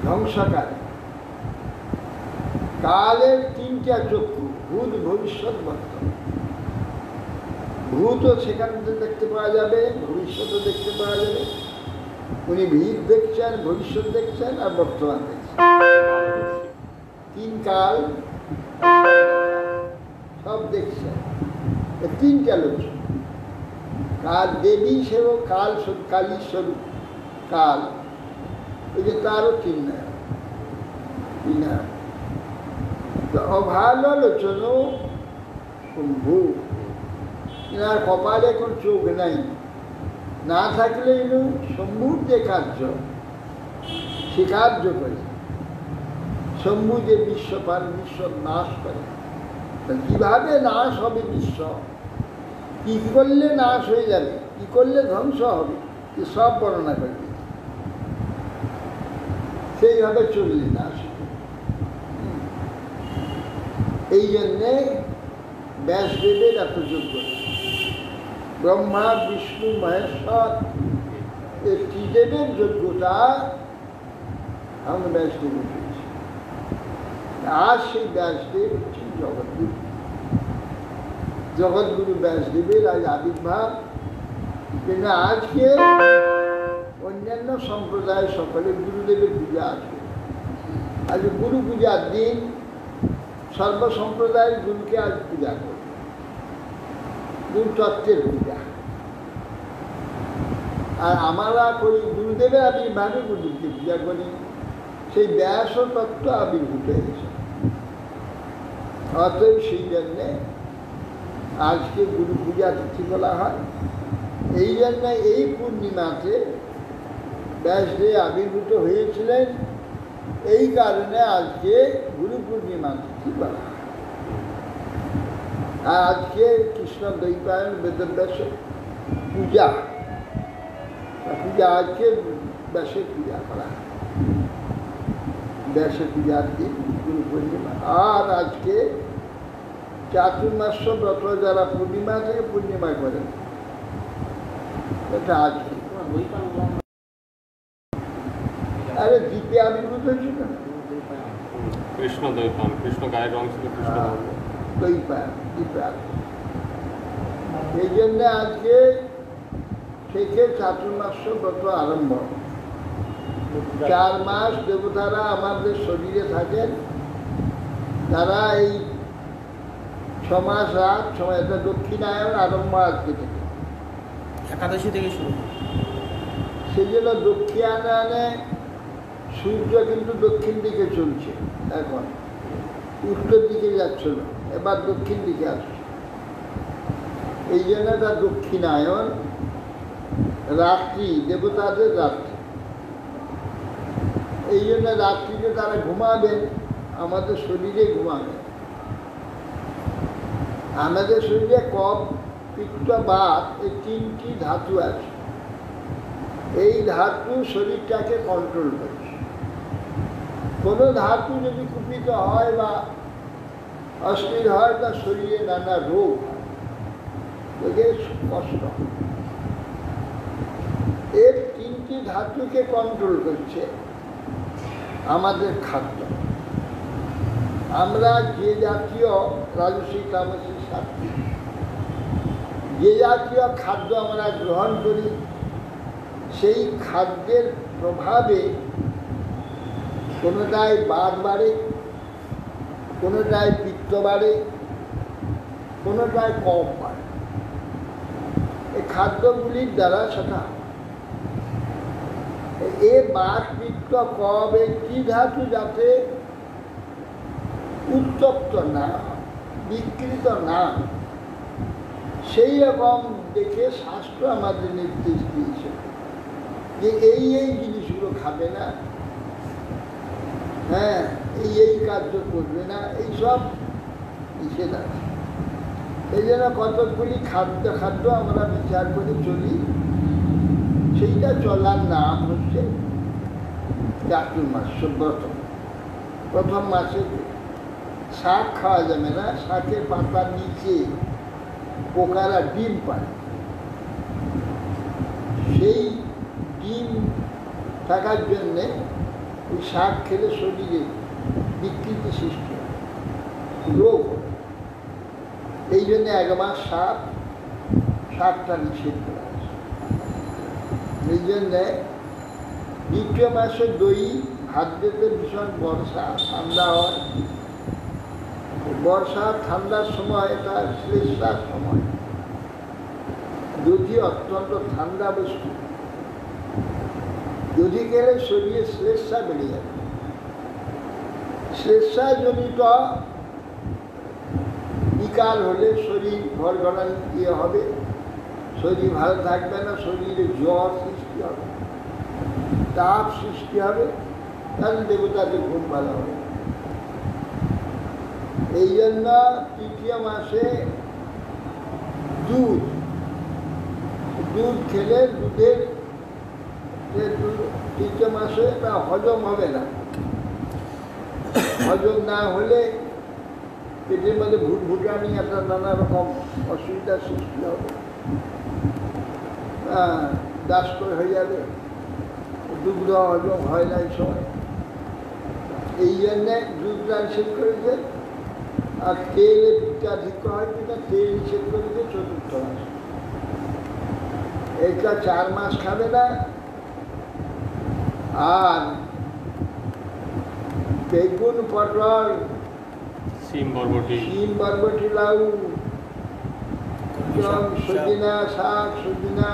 ধ্বংসকারী। কালের তিনটা চক্ষু, ভূত, ভবিষ্যৎ, বর্তমান। ভূতও সেখান থেকে দেখতে পাওয়া যাবে, ভবিষ্যৎও দেখতে পাওয়া যাবে। উনি ভীত দেখছেন, ভবিষ্যৎ দেখছেন, আর বর্তমান দেখছেন। তিন কাল সব দেখছেন, তিনটা লোচন। কাল দেবী সেও কাল, কালীর স্বরূপ কাল, ওই যে তারও ত্রিনয়ন। অভালো লোচন শম্ভু, এনার কপালে এখন চোখ নাই, না থাকলে শম্ভুর যে কার্য, সে কার্য করে। শম্ভু যে বিশ্বপাল, বিশ্ব নাশ করে। কিভাবে নাশ হবে বিশ্ব, কি করলে নাশ হয়ে যাবে, কি করলে ধ্বংস হবে, সব বর্ণনা করে সেইভাবে চললে নাশ। এই জন্যে ব্যাসদেবের এত যোগ্যতা। ব্রহ্মা, বিষ্ণু, মহেশ্বর, এই ত্রিদেবের যোগ্যতা আমরা ব্যাসদেবের পেয়েছি। আর সেই ব্যাসদেব হচ্ছেন জগৎগুরু। জগৎগুরু ব্যাসদেবের আজ আবির্ভাব। কিন্তু আজকে অন্যান্য সম্প্রদায়ের সকলে গুরুদেবের পূজা আছে। আজ গুরু পূজার দিন, সর্বসম্প্রদায়ের গুরুকে আজ পূজা করে, গুরু তত্ত্বের পূজা। আর আমরা করি গুরুদেবের আবির্ভাবে গুরুকে পূজা করি। সেই ব্যাস ও তত্ত্ব আবির্ভূত হয়েছে। অতএব সেই জন্যে আজকে গুরু পূজা তিথি বলা হয়। এই জন্য এই পূর্ণিমাতে ব্যাসদেব আবির্ভূত হয়েছিলেন, এই কারণে আজকে গুরু পূর্ণিমা তিথি বলা হয়। আর আজকে কৃষ্ণ দ্বৈপায়ন বেদব্যাস পূজা, পূজা আজকে ব্যাসের পূজা করা হয়। ব্যাসের পূজার দিন গুরু পূর্ণিমা। আর আজকে চাতুর্মাস্য ব্রত যারা পূর্ণিমা থেকে পূর্ণিমা করেন, এটা আজকে। আরে দ্বীপে আবির্ভূত হয়েছিল না, কৃষ্ণ দই পান, কৃষ্ণ গায়ের রং ছিল কৃষ্ণ রং। দই পান, দ্বীপে এই জন্যে আজকে থেকে চাতুর্মাস্য ব্রত আরম্ভ। 4 মাস দেবতারা আমাদের শরীরে থাকেন, তারা এই 6 মাস রাত সময়, এটা দক্ষিণায়ন আরম্ভ আজকে থেকে, একাদশী থেকে শুরু। সেই জন্য দক্ষিণায়নে সূর্য কিন্তু দক্ষিণ দিকে চলছে, এখন উত্তর দিকে যাচ্ছিল, এবার দক্ষিণ দিকে আসছে। এই জন্য তার দক্ষিণায়ন, রাত্রি দেবতাদের রাত্রি। এই জন্য রাত্রিতে তারা ঘুমাবেন, আমাদের শরীরে ঘুমাবেন। আমাদের শরীরে কফ, পিত্ত, বাত, এই 3টি ধাতু আছে। এই ধাতু শরীরটাকে কন্ট্রোল করছে। কোনো ধাতু যদি কুপিত হয় বা অস্থির হয়, তার শরীরে নানা রোগ হয়, কষ্ট। এর 3টি ধাতুকে কন্ট্রোল করছে আমাদের খাদ্য। আমরা যে জাতীয় রাজসিক, তামসিক, সাত্ত্বিক, যে জাতীয় খাদ্য আমরা গ্রহণ করি, সেই খাদ্যের প্রভাবে কোনোটায় বাত বাড়ে, কোনোটায় পিত্ত বাড়ে, কোনোটায় কফ বাড়ে। এই খাদ্যগুলির দ্বারা সেটা এ বাত, পিত্ত, কফ, এই 3 ধাতু যাতে উত্তপ্ত না, বিকৃত না, সেই রকম দেখে শাস্ত্র আমাদের নির্দেশ দিয়েছে যে এই জিনিসগুলো খাবে না, হ্যাঁ, এই কার্য করবে না, এইসব নিষেধ আছে। এই জন্য কতকগুলি খাদ্য আমরা বিচার করে চলি, সেইটা চলার নাম হচ্ছে চাতুর্মাস্য ব্রত। প্রথম মাসে শাক খাওয়া যাবে না, শাকের পাতার নিচে পোকারা ডিম পায়, সেই ডিম থাকার জন্যে ওই শাক খেলে শরীরে বিকৃতি সৃষ্টি হয়, রোগ হয়। এই জন্য 1 মাস শাকটা নিষেধ করা আছে। এই জন্যে 2য় মাসে দই ভাত দিতে ভীষণ বর্ষা, ঠান্ডা হয়। বর্ষা ঠান্ডার সময় এটা শ্লেষার সময়, দধি অত্যন্ত ঠান্ডা বস্তু, দধি খেলে শরীরে শ্লেষা বেড়ে যাবে। শ্লেষাজনিত বিকার হলে শরীর ঘরঘরানি ইয়ে হবে, শরীর ভালো থাকবে না, শরীরে জ্বর সৃষ্টি হবে, তাপ সৃষ্টি হবে, তাহলে দেবতাদের ঘুম ভালো হবে। এই জন্য 3য় মাসে দুধ খেলে, দুধের 3য় মাসে তা হজম হবে না। হজম না হলে পেটের মধ্যে ভুটভুটানি, একটা নানা রকম অসুবিধার সৃষ্টি হবে, দাস্ত হয়ে যাবে, দুগ্ধ হজম হয় না এই সময়। এই জন্যে দুধটা নিষেধ করেছে। আর তেলে পিত্তাধিক হয় কিনা, তেল নিষেধ করেছে 4র্থ মাস। এটা 4 মাস খাবে না। আর বেগুন, পটল, সিম, বরবটি, লাউ, সজিনা শাক, সজিনা,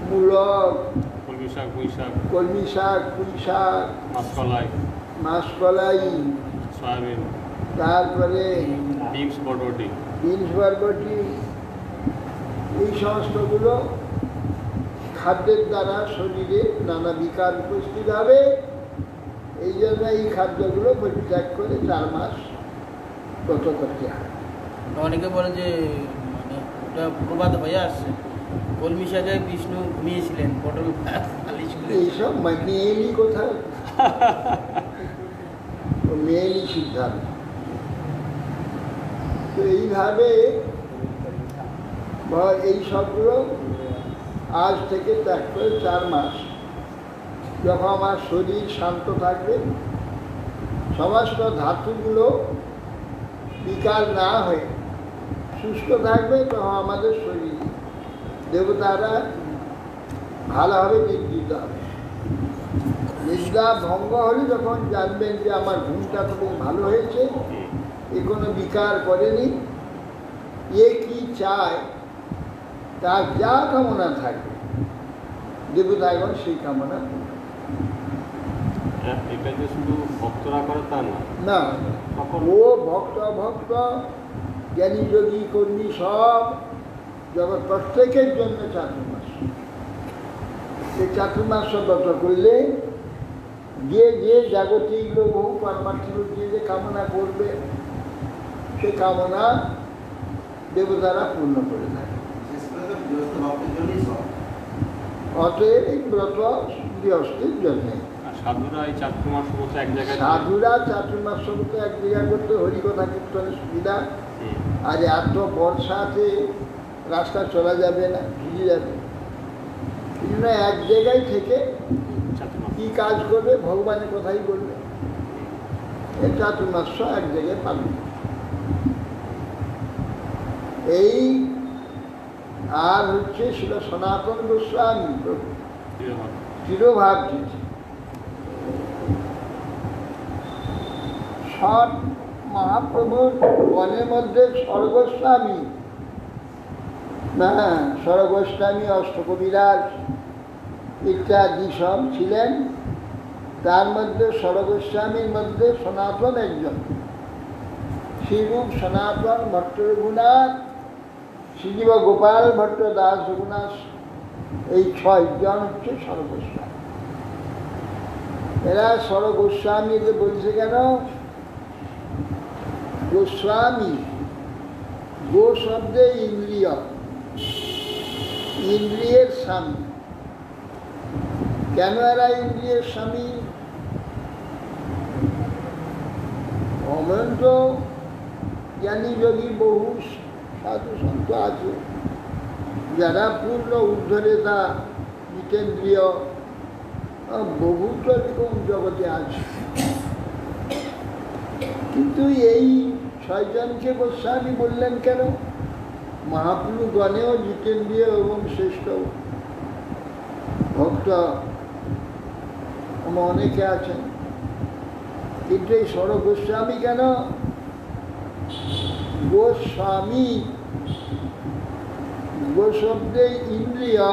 মূলক, কলমি শাক, পুঁই শাক, মাসকলাই, সয়াবিন, তারপরে বিনস, বরবটি, এই সমস্তগুলো খাদ্যের দ্বারা শরীরে নানা বিকার উপস্থিত হবে। এই জন্য এই খাদ্যগুলো পরিত্যাগ করে 4 মাস ব্রত করতে হয়। অনেকে বলে যে মানে ওটা প্রবাদ হয়ে আসছে কলমি সাজায় বিষ্ণু ঘুমিয়েছিলেন, পটল পালিশ করে। এইসব মেয়েরই কথা, মেয়েরই সিদ্ধান্ত। তো এইভাবে এই সবগুলো আজ থেকে ত্যাগ করে 4 মাস, যখন আমার শরীর শান্ত থাকবে, সমস্ত ধাতুগুলো বিকার না হয়ে সুস্থ থাকবে, তখন আমাদের শরীর দেবতারা ভালোভাবে নিদ্রিত হবে। নিদ্রা ভঙ্গ হলে যখন জানবেন যে আমার ঘুমটা খুব ভালো হয়েছে, এ কোনো বিকার করেনি, এ কি চায়, তার যা কামনা থাকবে দেবতাগণ সেই কামনা এটা যে শুধু ভক্তরা করে তা না, না। ও ভক্ত ভক্ত জ্ঞানী যোগী কর্মী সব জগৎ প্রত্যেকের জন্য চাতুর্মাস। সেই চাতুর্মাস ব্রত করলে যে যে জাগতিক বহু পারমার্থিক যে কামনা করবে, সে কামনা দেবতারা পূর্ণ করে থাকে। অতএব এই ব্রত গৃহস্থের জন্যে। সাধুরা এই চাতুর্মাস মতো এক জায়গায়, সাধুরা চাতুর্মাস মতো এক জায়গায় করতে হরিকথা কীর্তনের সুবিধা। আর এত বর্ষাতে রাস্তা চলা যাবে না, ভিজে যাবে, এই জন্য এক জায়গায় থেকে কি কাজ করবে ভগবানের কথাই বলবে। এই চাতুর্মাস এক জায়গায় পালন। এই আর হচ্ছে ছিল সনাতন গোস্বামী চিরভাব দিচ্ছে। সব মহাপ্রভুর গণের মধ্যে স্বর্গস্বামী, না স্বর্গস্বামী অষ্টকবিরাজ ইত্যাদি সব ছিলেন। তার মধ্যে স্বর্গস্বামীর মধ্যে সনাতন একজন, শ্রীরূপ সনাতন ভট্ট রঘুনাথ, শ্রীজীব গোপাল ভট্ট দাস রঘুনাথ, এই 6 জন হচ্ছে স্বর্গস্বামী। এরা স্বর্গস্বামী বলছে কেন? গোস্বামী, গো শব্দে ইন্দ্রিয়, ইন্দ্রিয়ের স্বামী। কেন এরা ইন্দ্রিয়ের স্বামী? অনন্ত জ্ঞানী যোগী বহু সাধু সন্ত আছে, যারা পূর্ণ ঊর্ধ্বরেতা, জিতেন্দ্রিয়, বহু রকম জগতে আছে। কিন্তু এই 6 জনকে গোস্বামী বললেন কেন? মহাপ্রভু গণেও জিতেন্দ্রিয় এবং শ্রেষ্ঠ ভক্ত অনেকে আছেন, কিন্তু এই স্বর গোস্বামী কেন? গোস্বামী, গো শব্দে ইন্দ্রিয়,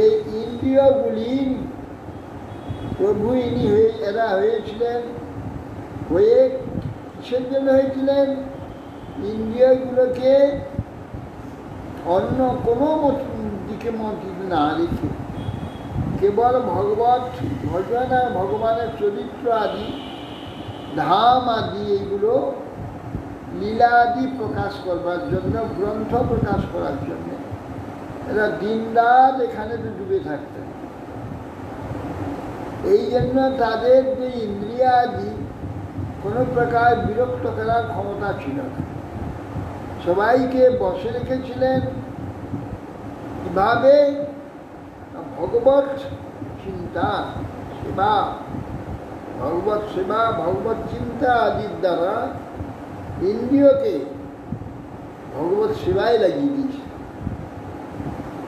এই ইন্দ্রিয়গুলি প্রভু ইনি এরা হয়েছিলেন। হয়ে কিসের জন্য হয়েছিলেন? ইন্দ্রিয়গুলোকে অন্য কোনো দিকে মতিত না রেখে কেবল ভগবত ভজন আর ভগবানের চরিত্র আদি, ধাম আদি, এইগুলো লীলা আদি প্রকাশ করবার জন্য, গ্রন্থ প্রকাশ করার জন্য এরা দিনরাত এখানে ডুবে থাকতেন। এই জন্য তাদের যে ইন্দ্রিয় আদি কোনো প্রকার বিরক্ত করার ক্ষমতা ছিল না। সবাইকে বসে রেখেছিলেন কিভাবে? ভগবত চিন্তা, সেবা, ভগবত সেবা, ভগবত চিন্তা আদির দ্বারা ইন্দ্রিয়কে ভগবত সেবায় লাগিয়ে দিয়েছিলেন।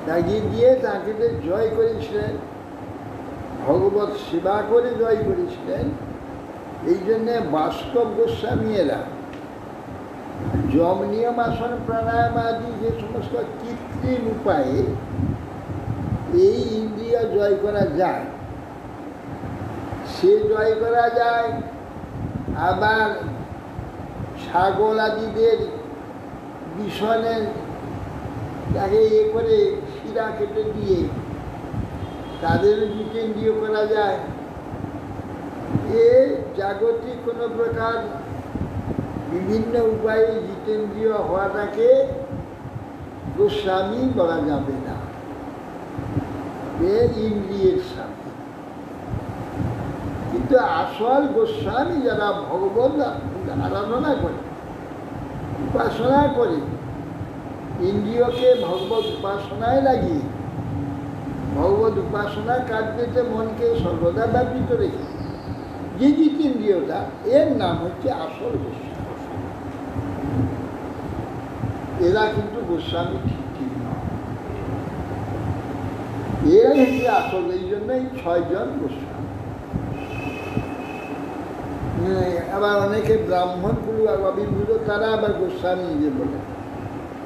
লাগিয়ে দিয়ে তাকে যে জয় করেছিলেন, ভগবত সেবা করে জয় করেছিলেন। এই জন্যে বাস্তব গোস্বামী এরা যম নিয়ম আসন প্রাণায়াম আদি যে সমস্ত কৃত্রিম উপায়ে এই ইন্দ্রিয় জয় করা যায়, সে জয় করা যায়। আবার ছাগল আদিদের বিষণে তাকে করে শিরা কেটে দিয়ে তাদেরও জিতেন্দ্রিয় করা যায়। এ জাগতিক কোনো প্রকার বিভিন্ন উপায়ে জিতেন্দ্রিয় হওয়াটাকে গোস্বামী বলা যাবে না, এ ইন্দ্রিয়ের স্বামী। কিন্তু আসল গোস্বামী যারা ভগবত আরাধনা করে, উপাসনা করে, ইন্দ্রিয়কে ভগবত উপাসনায় লাগিয়ে ভগবত উপাসনা কার্যেতে মনকে সর্বদা ব্যাপৃত রেখে যে জিতেন্দ্রিয়তা, এর নাম হচ্ছে আসল গোস্বামী। এরা কিন্তু গোস্বামী ঠিক নয়, এরাই হচ্ছে আসল। এই জন্যই 6 জন গোস্বামী। আবার অনেকে ব্রাহ্মণগুলো আবির্ভূত, তারা আবার গোস্বামী নিজে বলে।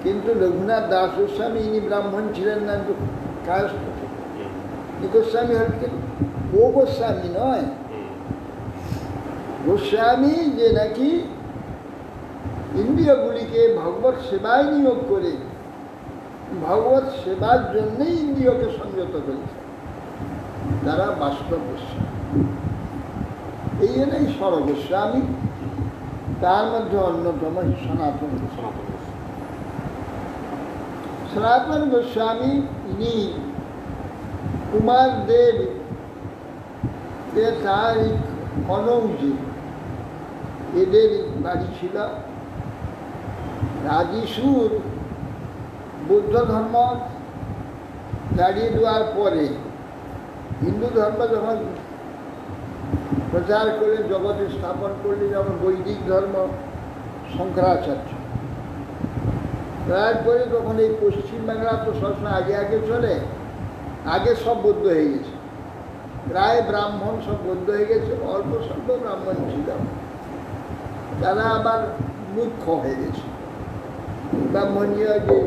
কিন্তু রঘুনাথ দাস গোস্বামী ইনি ব্রাহ্মণ ছিলেন না, কায়স্থ গোস্বামী হলেন। ও গোস্বামী নয়, গোস্বামী যে নাকি ইন্দ্রিয়গুলিকে ভগবত সেবায় নিয়োগ করে ভগবত সেবার জন্যই ইন্দ্রিয়কে সংযত করেছে, তারা বাস্তব গোস্বামী। এই জন্যই সর্বগোস্বামী, তার মধ্যে অন্যতম সনাতন গোস্বামী। সনাতন গোস্বামী ইনি কুমারদেব তার কনৌজে এদের বাড়ি ছিল। রাজীসুর বৌদ্ধ ধর্ম দাঁড়িয়ে দেওয়ার পরে হিন্দু ধর্ম যখন প্রচার করে জগতে স্থাপন করলে, যখন বৈদিক ধর্ম শঙ্করাচার্য, তারপরে তখন এই পশ্চিমবাংলা তো সবসময় আগে আগে চলে, আগে সব বৌদ্ধ হয়ে গেছে, প্রায় ব্রাহ্মণ সব বৌদ্ধ হয়ে গেছে, অল্প স্বল্প ব্রাহ্মণ ছিল, তারা আবার মূর্খ হয়ে গেছে। ব্রাহ্মণীয় যে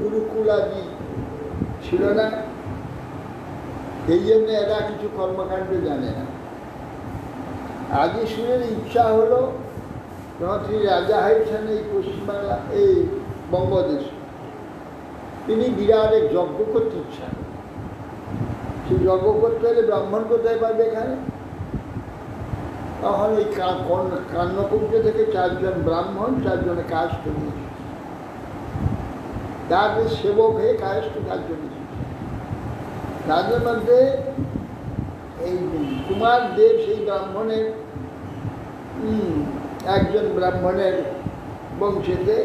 গুরুকুল আদি ছিল না, এই জন্য এরা কিছু কর্মকাণ্ড জানে না। রাজীশুরের ইচ্ছা হলো, যখন তিনি রাজা হয়েছেন এই পশ্চিমবাংলা, এই বঙ্গদেশে, তিনি বিরাট এক যজ্ঞ করতে ইচ্ছা। সেই যজ্ঞ করতে হলে ব্রাহ্মণ কোথায় পাবে এখানে? তখন এই কান্নকুব্জ থেকে 4 জন ব্রাহ্মণ, 4 জনে কায়স্থ নিয়েছে, তাদের সেবক হয়ে কায়স্থ কার্য নিয়েছে। তাদের মধ্যে এই কুমার দেব সেই ব্রাহ্মণের একজন ব্রাহ্মণের বংশেতে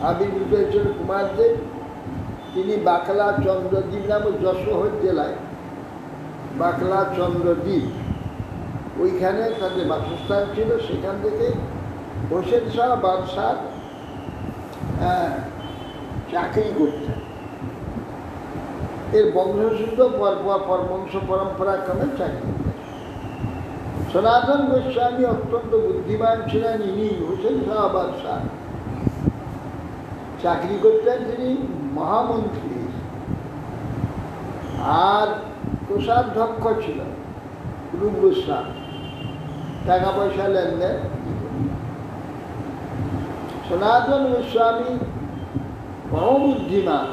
আবির্ভূত হয়েছিল কুমার দেব। তিনি বাকলা চন্দ্রদ্বীপ নামে যশোহর জেলায় বাকলা চন্দ্রদ্বীপ, ওইখানে তাদের বাসস্থান ছিল। সেখান থেকে হোসেন শাহ বাদশাহ চাকরি করতেন। এর বংশসূত্র বংশ পরম্পরা ক্রমে চাকরি করতেন। সনাতন গোস্বামী অত্যন্ত বুদ্ধিমান ছিলেন। ইনি হোসেন শাহ বাদশাহ চাকরি করতেন, তিনি মহামন্ত্রী আর কোষাধ্যক্ষ ছিলেন রূপ গোস্বামী, টাকা পয়সা লেনদেন। সনাতন গোস্বামী মহাবুদ্ধিমান,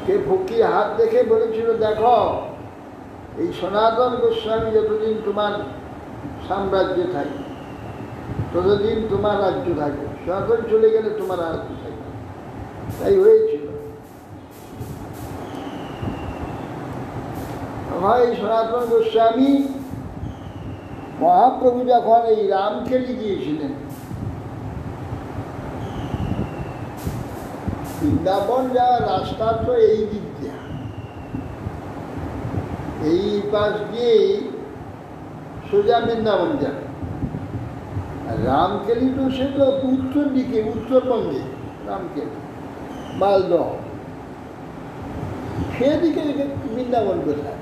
কে ফকির হাত দেখে বলেছিল, দেখো এই সনাতন গোস্বামী যতদিন তোমার সাম্রাজ্যে থাকে ততদিন তোমার রাজ্য থাকবে, সনাতন চলে গেলে তোমার রাজ্য থাকবে। তাই হয়েছিল। হয় সনাতন গোস্বামী মহাপ্রভু যখন এই রামকেলি গিয়েছিলেন, বৃন্দাবন যাওয়ার রাস্তা তো এই দিক দিয়ে, এই পাশ দিয়েই সোজা বৃন্দাবন যাবে। আর রামকেলি তো সে তো উত্তর দিকে, উত্তরবঙ্গে রামকেলি, মালদহ, সেদিকে বৃন্দাবন কোথায়?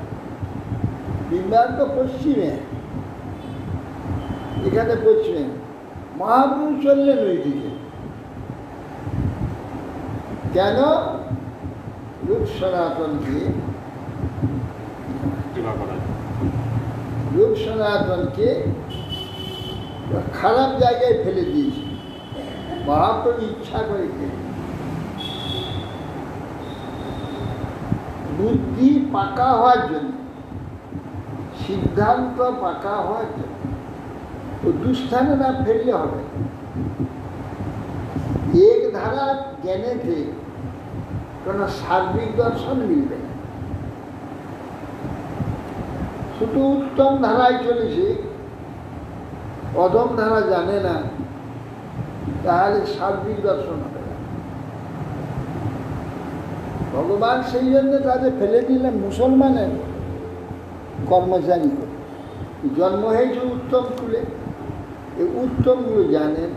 বৃন্দাবন তো পশ্চিমে, এখানে পশ্চিমে। মহাপুরুষ চললেন ওই দিকে। কেন? রূপ সনাতনকে খারাপ জায়গায় ফেলে দিয়েছে মহাপ্রভু, ইচ্ছা করে। বুদ্ধি পাকা হওয়ার জন্য, সিদ্ধান্ত পাকা হওয়ার জন্য ও দুস্থানে না ফেললে হবে। এক ধারা জ্ঞানেতে কোনো সার্বিক দর্শন মিলবে না। শুধু উত্তম ধারায় চলেছে, অধম ধারা জানে না, তাহলে সার্বিক দর্শন হবে না। ভগবান সেই জন্য তাদের ফেলে দিলেন মুসলমানের কর্মচারী করে। জন্ম হয়েছে উত্তম কুলে, এই উত্তমগুলো জানেন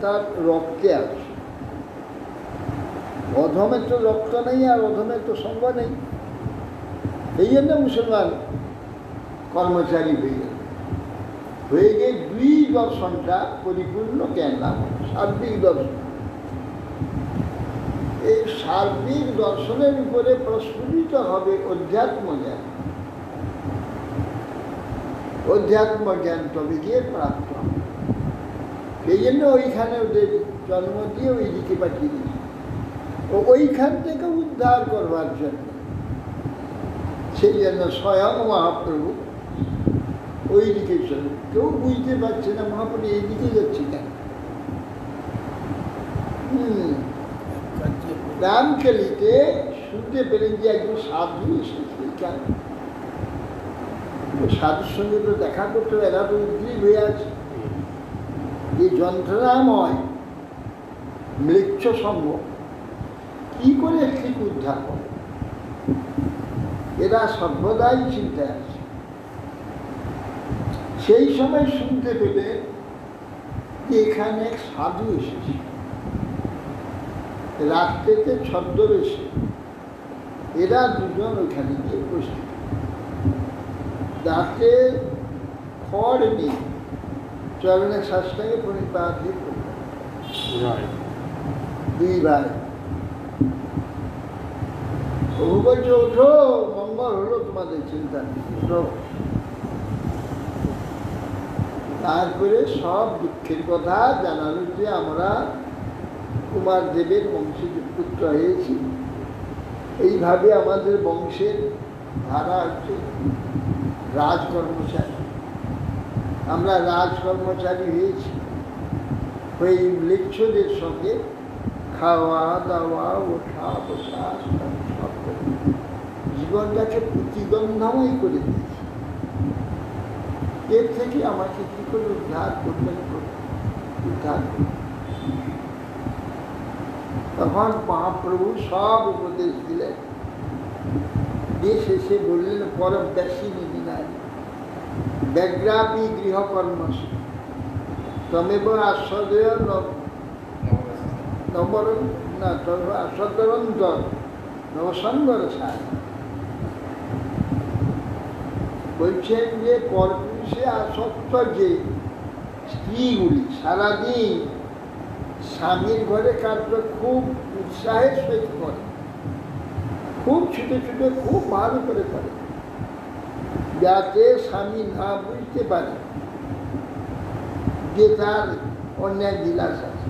তার রক্তে আছে। অধমের তো রক্ত নেই, আর অধমের তো সঙ্গ নেই। এই জন্য মুসলমান কর্মচারী হয়ে গিয়ে দুই দর্শনটা পরিপূর্ণ জ্ঞান লাভ, সার্বিক দর্শন। এই সার্বিক দর্শনের উপরে প্রস্ফুটিত হবে অধ্যাত্ম জ্ঞান। অধ্যাত্ম জ্ঞান তবে গিয়ে প্রাপ্ত হবে। সেই জন্য ওইখানে ওদের জন্ম দিয়ে ওই দিকে পাঠিয়ে দিয়েছে, ওইখান থেকে উদ্ধার করবার জন্য। সেই জন্য স্বয়ং মহাপ্রভু ওই দিকে চলে। কেউ বুঝতে পারছে না মহাপ্রভু এই দিকে যাচ্ছে কেন। রামকেলিতে শুনতে পেলেন যে একজন সাধু এসেছে, কেন সাধুর সঙ্গে তো দেখা করতে হবে, এরা তো উদ্গ্রীব হয়ে আছে। এই যন্ত্রণাময় মৃচ্ছ সঙ্গ কি করে ঠিক উদ্ধার করে, এরা সর্বদাই চিন্তায় আছে। সেই সময় শুনতে পেলে যে এখানে সাধু এসেছে, রাত্রেতে ছদ্মবেশে। এরা দুজন ওইখানে গিয়ে উপস্থিত। দাঁতে খড় নেই, চরণে শ্বাসটাকে পরিপাত দিয়ে দুই ভাই। প্রভু বলছে, ওঠো, মঙ্গল হলো তোমাদের চিন্তা নেই। তারপরে সব দুঃখের কথা জানালো যে আমরা কুমার দেবের বংশের পুত্র হয়েছি, এইভাবে আমাদের বংশের ধারা হচ্ছে রাজকর্মচারী। আমরা রাজকর্মচারী হয়েছি, ওই ম্লেচ্ছদের সঙ্গে খাওয়া দাওয়া ওঠা বসা সব জীবনটাকে প্রতিদ্বন্দ্বময় করে দিয়েছি। এর থেকে আমাকে কি করে উদ্ধার করবেন? উদ্ধার করবেন। তখন মহাপ্রভু সব উপদেশ দিলেন, দিয়ে শেষে বললেন, পরম ব্যাসিনী বিনারী ব্যাগ্রাপী গৃহকর্মস তমেব আস্বাদয় আস্বাদরন্তর নবসঙ্গর সার। বলছেন যে পরপুরুষে আসক্ত যে স্ত্রীগুলি সারাদিন স্বামীর ঘরে কার্য খুব উৎসাহের সহিত করে, খুব ছুটে ছুটে খুব ভালো করে করে, যাতে স্বামী না বুঝতে পারে যে তার অন্যায় বিলাস আছে।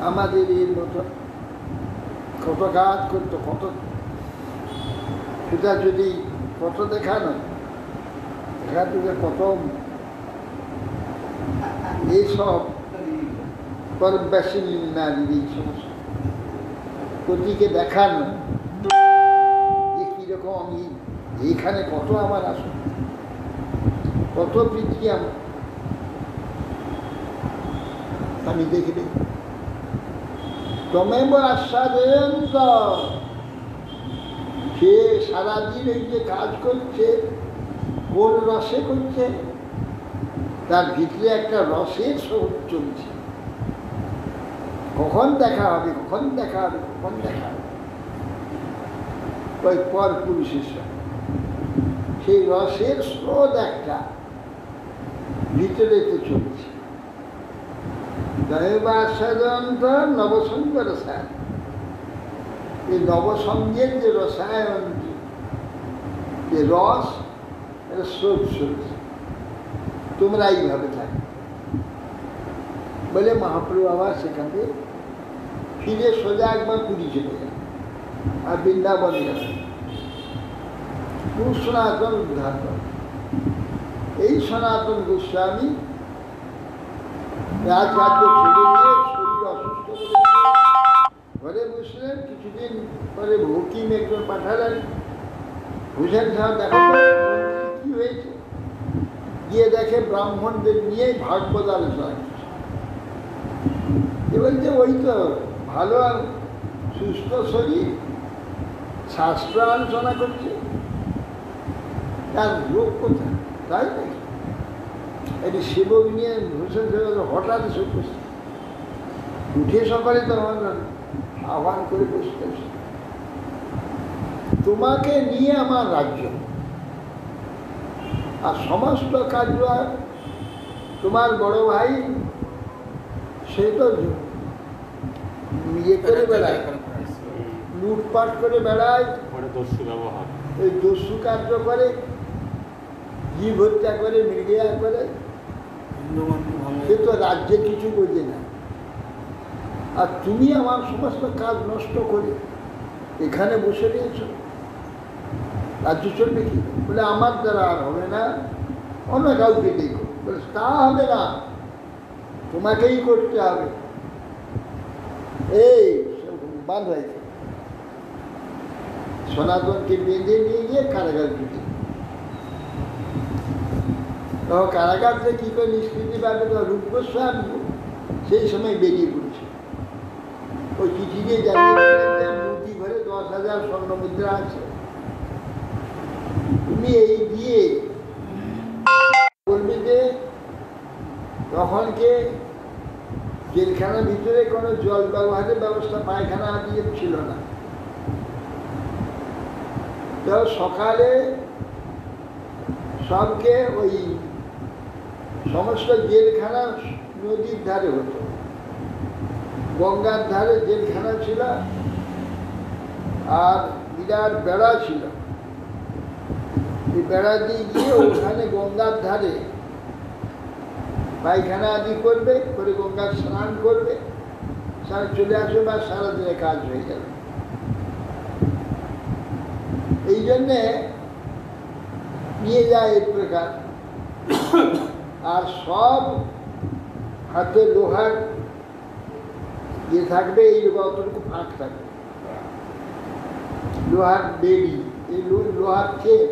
আমাদের এর মতো কত কাজ করতো, কত সেটা যদি কত দেখানো, দেখা থেকে কত এইসব পরব্যাসিনী নারীর এই সমস্ত পতিকে দেখানো যে কীরকম আমি এইখানে কত আমার আসন, কত প্রীতি আমার আমি দেখে দেখি। তমেব আস্বাদয়ন্ত, সে সারাদিন এই যে কাজ করছে কোন রসে করছে, তার ভিতরে একটা রসের শোধ চলছে। কখন দেখা হবে, কখন দেখা হবে, কখন দেখা হবে, ওই পর পুরুষের সঙ্গে সেই রসের স্রোত একটা ভিতরে তো চলছে। সাধারণতঃ নবসঙ্গের রসায়ন, এই নবসঙ্গের যে রসায়ন, যে রস, এটা স্রোত চলছে, তোমরা এইভাবে থাকো বলে মহাপ্রভু আবার সেখান থেকে ফিরে সোজা একবার পুরী চলে গেল, আর বৃন্দাবনে গেল সনাতন উদ্ধার করে। এই সনাতন গোস্বামী রাজরাজ্য ছেড়ে দিয়ে শরীর অসুস্থ করে দিয়ে ঘরে বসলেন। কিছুদিন পরে হকিম একজন পাঠালেন, হুসেন সাহেব দেখো তো মন্ত্রী কি হয়েছে। গিয়ে দেখে ব্রাহ্মণদের নিয়ে ভাগবত আলোচনা করছে। এবার যে ওই তো ভালো আর সুস্থ শরীর, শাস্ত্র আলোচনা করছে, তার রোগ কোথায়? তাই নাকি? এটি সেবক নিয়ে হোসেন সাহেব হঠাৎ এসে উপস্থিত। উঠে সকালে তখন আহ্বান করে বসতে, তোমাকে নিয়ে আমার রাজ্য আর সমস্ত কার্য, আর তোমার বড় ভাই সে তো ইয়ে করে বেড়ায়, লুটপাট করে বেড়ায়, দস্যু ব্যবহার, এই দস্যু কার্য করে, জীব হত্যা করে, মৃগয়া করে, সে তো রাজ্যে কিছু বোঝে না। আর তুমি আমার সমস্ত কাজ নষ্ট করে এখানে বসে রয়েছ, রাজ্য চলবে কি? বলে আমার দ্বারা আর হবে না, অন্য কাউকে দেখো। বলে তা হবে না, তোমাকেই করতে হবে। এই বাদ হয়েছে, সনাতনকে বেঁধে নিয়ে গিয়ে কারাগার ঢুকে। তখন কারাগার থেকে কী করে নিষ্কৃতি পাবে? তো রূপ গোস্বামী সেই সময় বেরিয়ে পড়েছে। ওই চিঠি দিয়ে জানিয়েছিলেন যে মুদি ঘরে 10,000 স্বর্ণ মুদ্রা আছে, তুমি এই দিয়ে বলবে যে তখনকে জেলখানার ভিতরে কোনো জল ব্যবহারের ব্যবস্থা, পায়খানা আদি ছিল না। তো সকালে সবকে ওই সমস্ত জেলখানা নদীর ধারে হতো, গঙ্গার ধারে জেলখানা ছিল, আর বিরাট বেড়া ছিল। এই বেড়া দিয়ে গিয়ে ওখানে গঙ্গার ধারে পায়খানা আদি করবে, করে গঙ্গার স্নান করবে, স্নান চলে আসবে, বা সারাদিনে কাজ হয়ে যাবে। এই জন্যে নিয়ে যায় এই প্রকার। আর সব হাতে লোহার ইয়ে থাকবে, এই অতটুকু ফাঁক থাকবে, লোহার বেড়ি, এই লোহার চেন,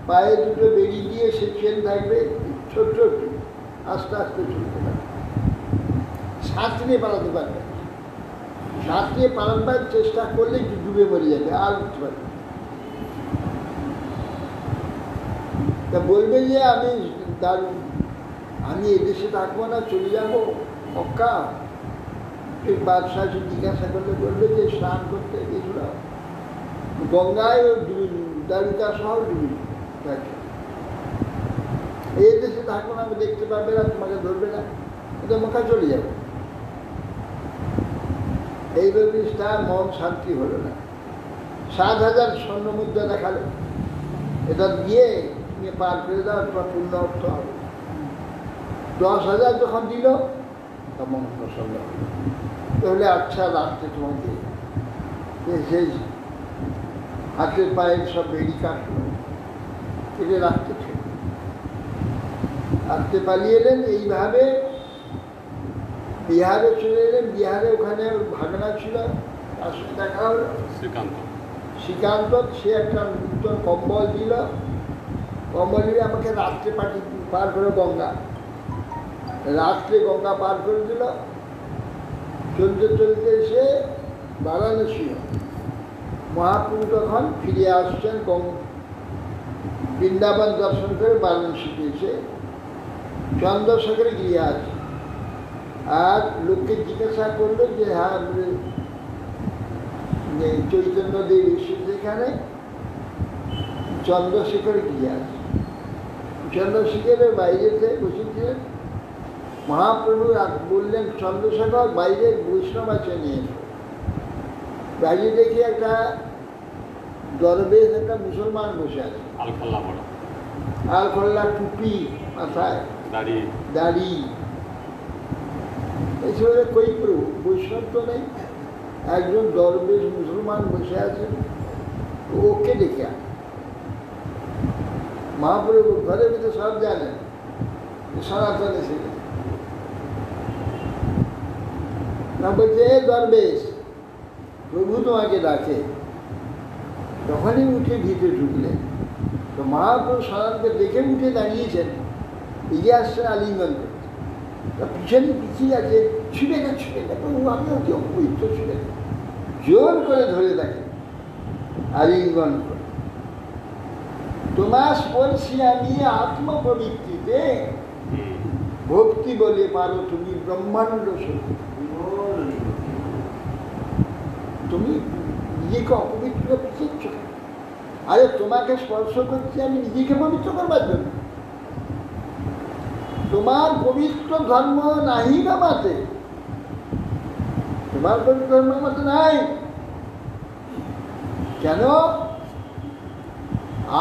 পায়ে দুটো বেড়ি দিয়ে সে চেন থাকবে, ছোট ছোট, আস্তে আস্তে চলতে পারবে। সাঁতরে পালাতে পারবে, সাঁতরে পালাবার চেষ্টা করলে একটু ডুবে মরে যাবে, আর উঠতে পারবে। তা বলবে যে আমি এদেশে থাকবো না, চলে যাবো মক্কা। বাদশাহ জিজ্ঞাসা করলে বলবে যে স্নান করতে গেছিল গঙ্গায়, দারুকা সহ ডুবি থাকে, এই দেশে থাকবো না, আমি দেখতে পাবে না, তোমাকে ধরবে না, এটা মক্কা চলে যাবো। এইভাবে তার মন শান্তি হলো না। 7,000 স্বর্ণ মুদ্রা দেখালো, এটা দিয়ে তুমি পার করে দাও, তোমার পূর্ণ অর্থ হবে। 10,000 যখন দিল তখন প্রসন্ন হলো। তাহলে আচ্ছা, রাখতে তোমাকে সেই হাতের পায়ের সব বেড়ি কাটলো, কেটে রাখতে ছিল, রাখতে পালিয়ে এলেন। এইভাবে বিহারে চলে এলেন। বিহারে ওখানে ভাগনা ছিল, তার সাথে দেখা হলো শ্রীকান্ত। সে একটা নূতন কম্বল দিল, কম্বল দিয়ে আমাকে রাত্রে পার করে গঙ্গা, রাত্রে গঙ্গা পার করে দিল। চলতে চলতে এসে বারাণসী, মহাপ্রভু তখন ফিরে আসছেন বৃন্দাবন দর্শন করে বারাণসীতে এসে চন্দ্রশেখরে গিয়ে আছে। আর লোককে জিজ্ঞাসা করলো যে হ্যাঁ চৈতন্যদেব এসেছে এখানে, চন্দ্রশেখরে গিয়ে আছে। চন্দ্রশেখরের বাইরেতে বসেছিলেন। মহাপ্রভু বললেন চন্দ্রশেখর বাইরের বৈষ্ণব আছে নিয়ে এসো। বাইরে দেখি একটা দরবেশ, একটা মুসলমান বসে আছে, আলখল্লা, টুপি মাথায়, দাড়ি। এসব কই প্রভু, বৈষ্ণব তো নেই, একজন দরবেশ মুসলমান বসে আছেন, ওকে ডেকে আন। মহাপ্রভু ঘরের ভিতরে সব জানেন, সনাতন এসে গেছে, না বলছে এ দরবেশ, প্রভু তোমাকে ডাকে। তখনই উঠে ভিতরে ঢুকলেন। তো মহাপ্রভু সনাতনকে দেখে উঠে দাঁড়িয়েছেন, এগিয়ে আসছেন আলিঙ্গন করতে। পিছনে পিছিয়ে আছে, ছুটে না প্রভু, আমি অতি অপবিত্র, ছুটে না। জোর করে ধরে দেখেন, আলিঙ্গন করে। তোমার স্পর্শে আমি আত্মপবিত্রিতে ভক্তি বলে পারো তুমি ব্রহ্মাণ্ড শক্তি। তুমি নিজেকে অপবিত্র পিছিয়েছ। আরে তোমাকে স্পর্শ করছি আমি নিজেকে পবিত্র করবার জন্য। তোমার পবিত্র ধর্ম নাহি না মাতে, তোমার পবিত্র ধর্ম মতে নাই। কেন?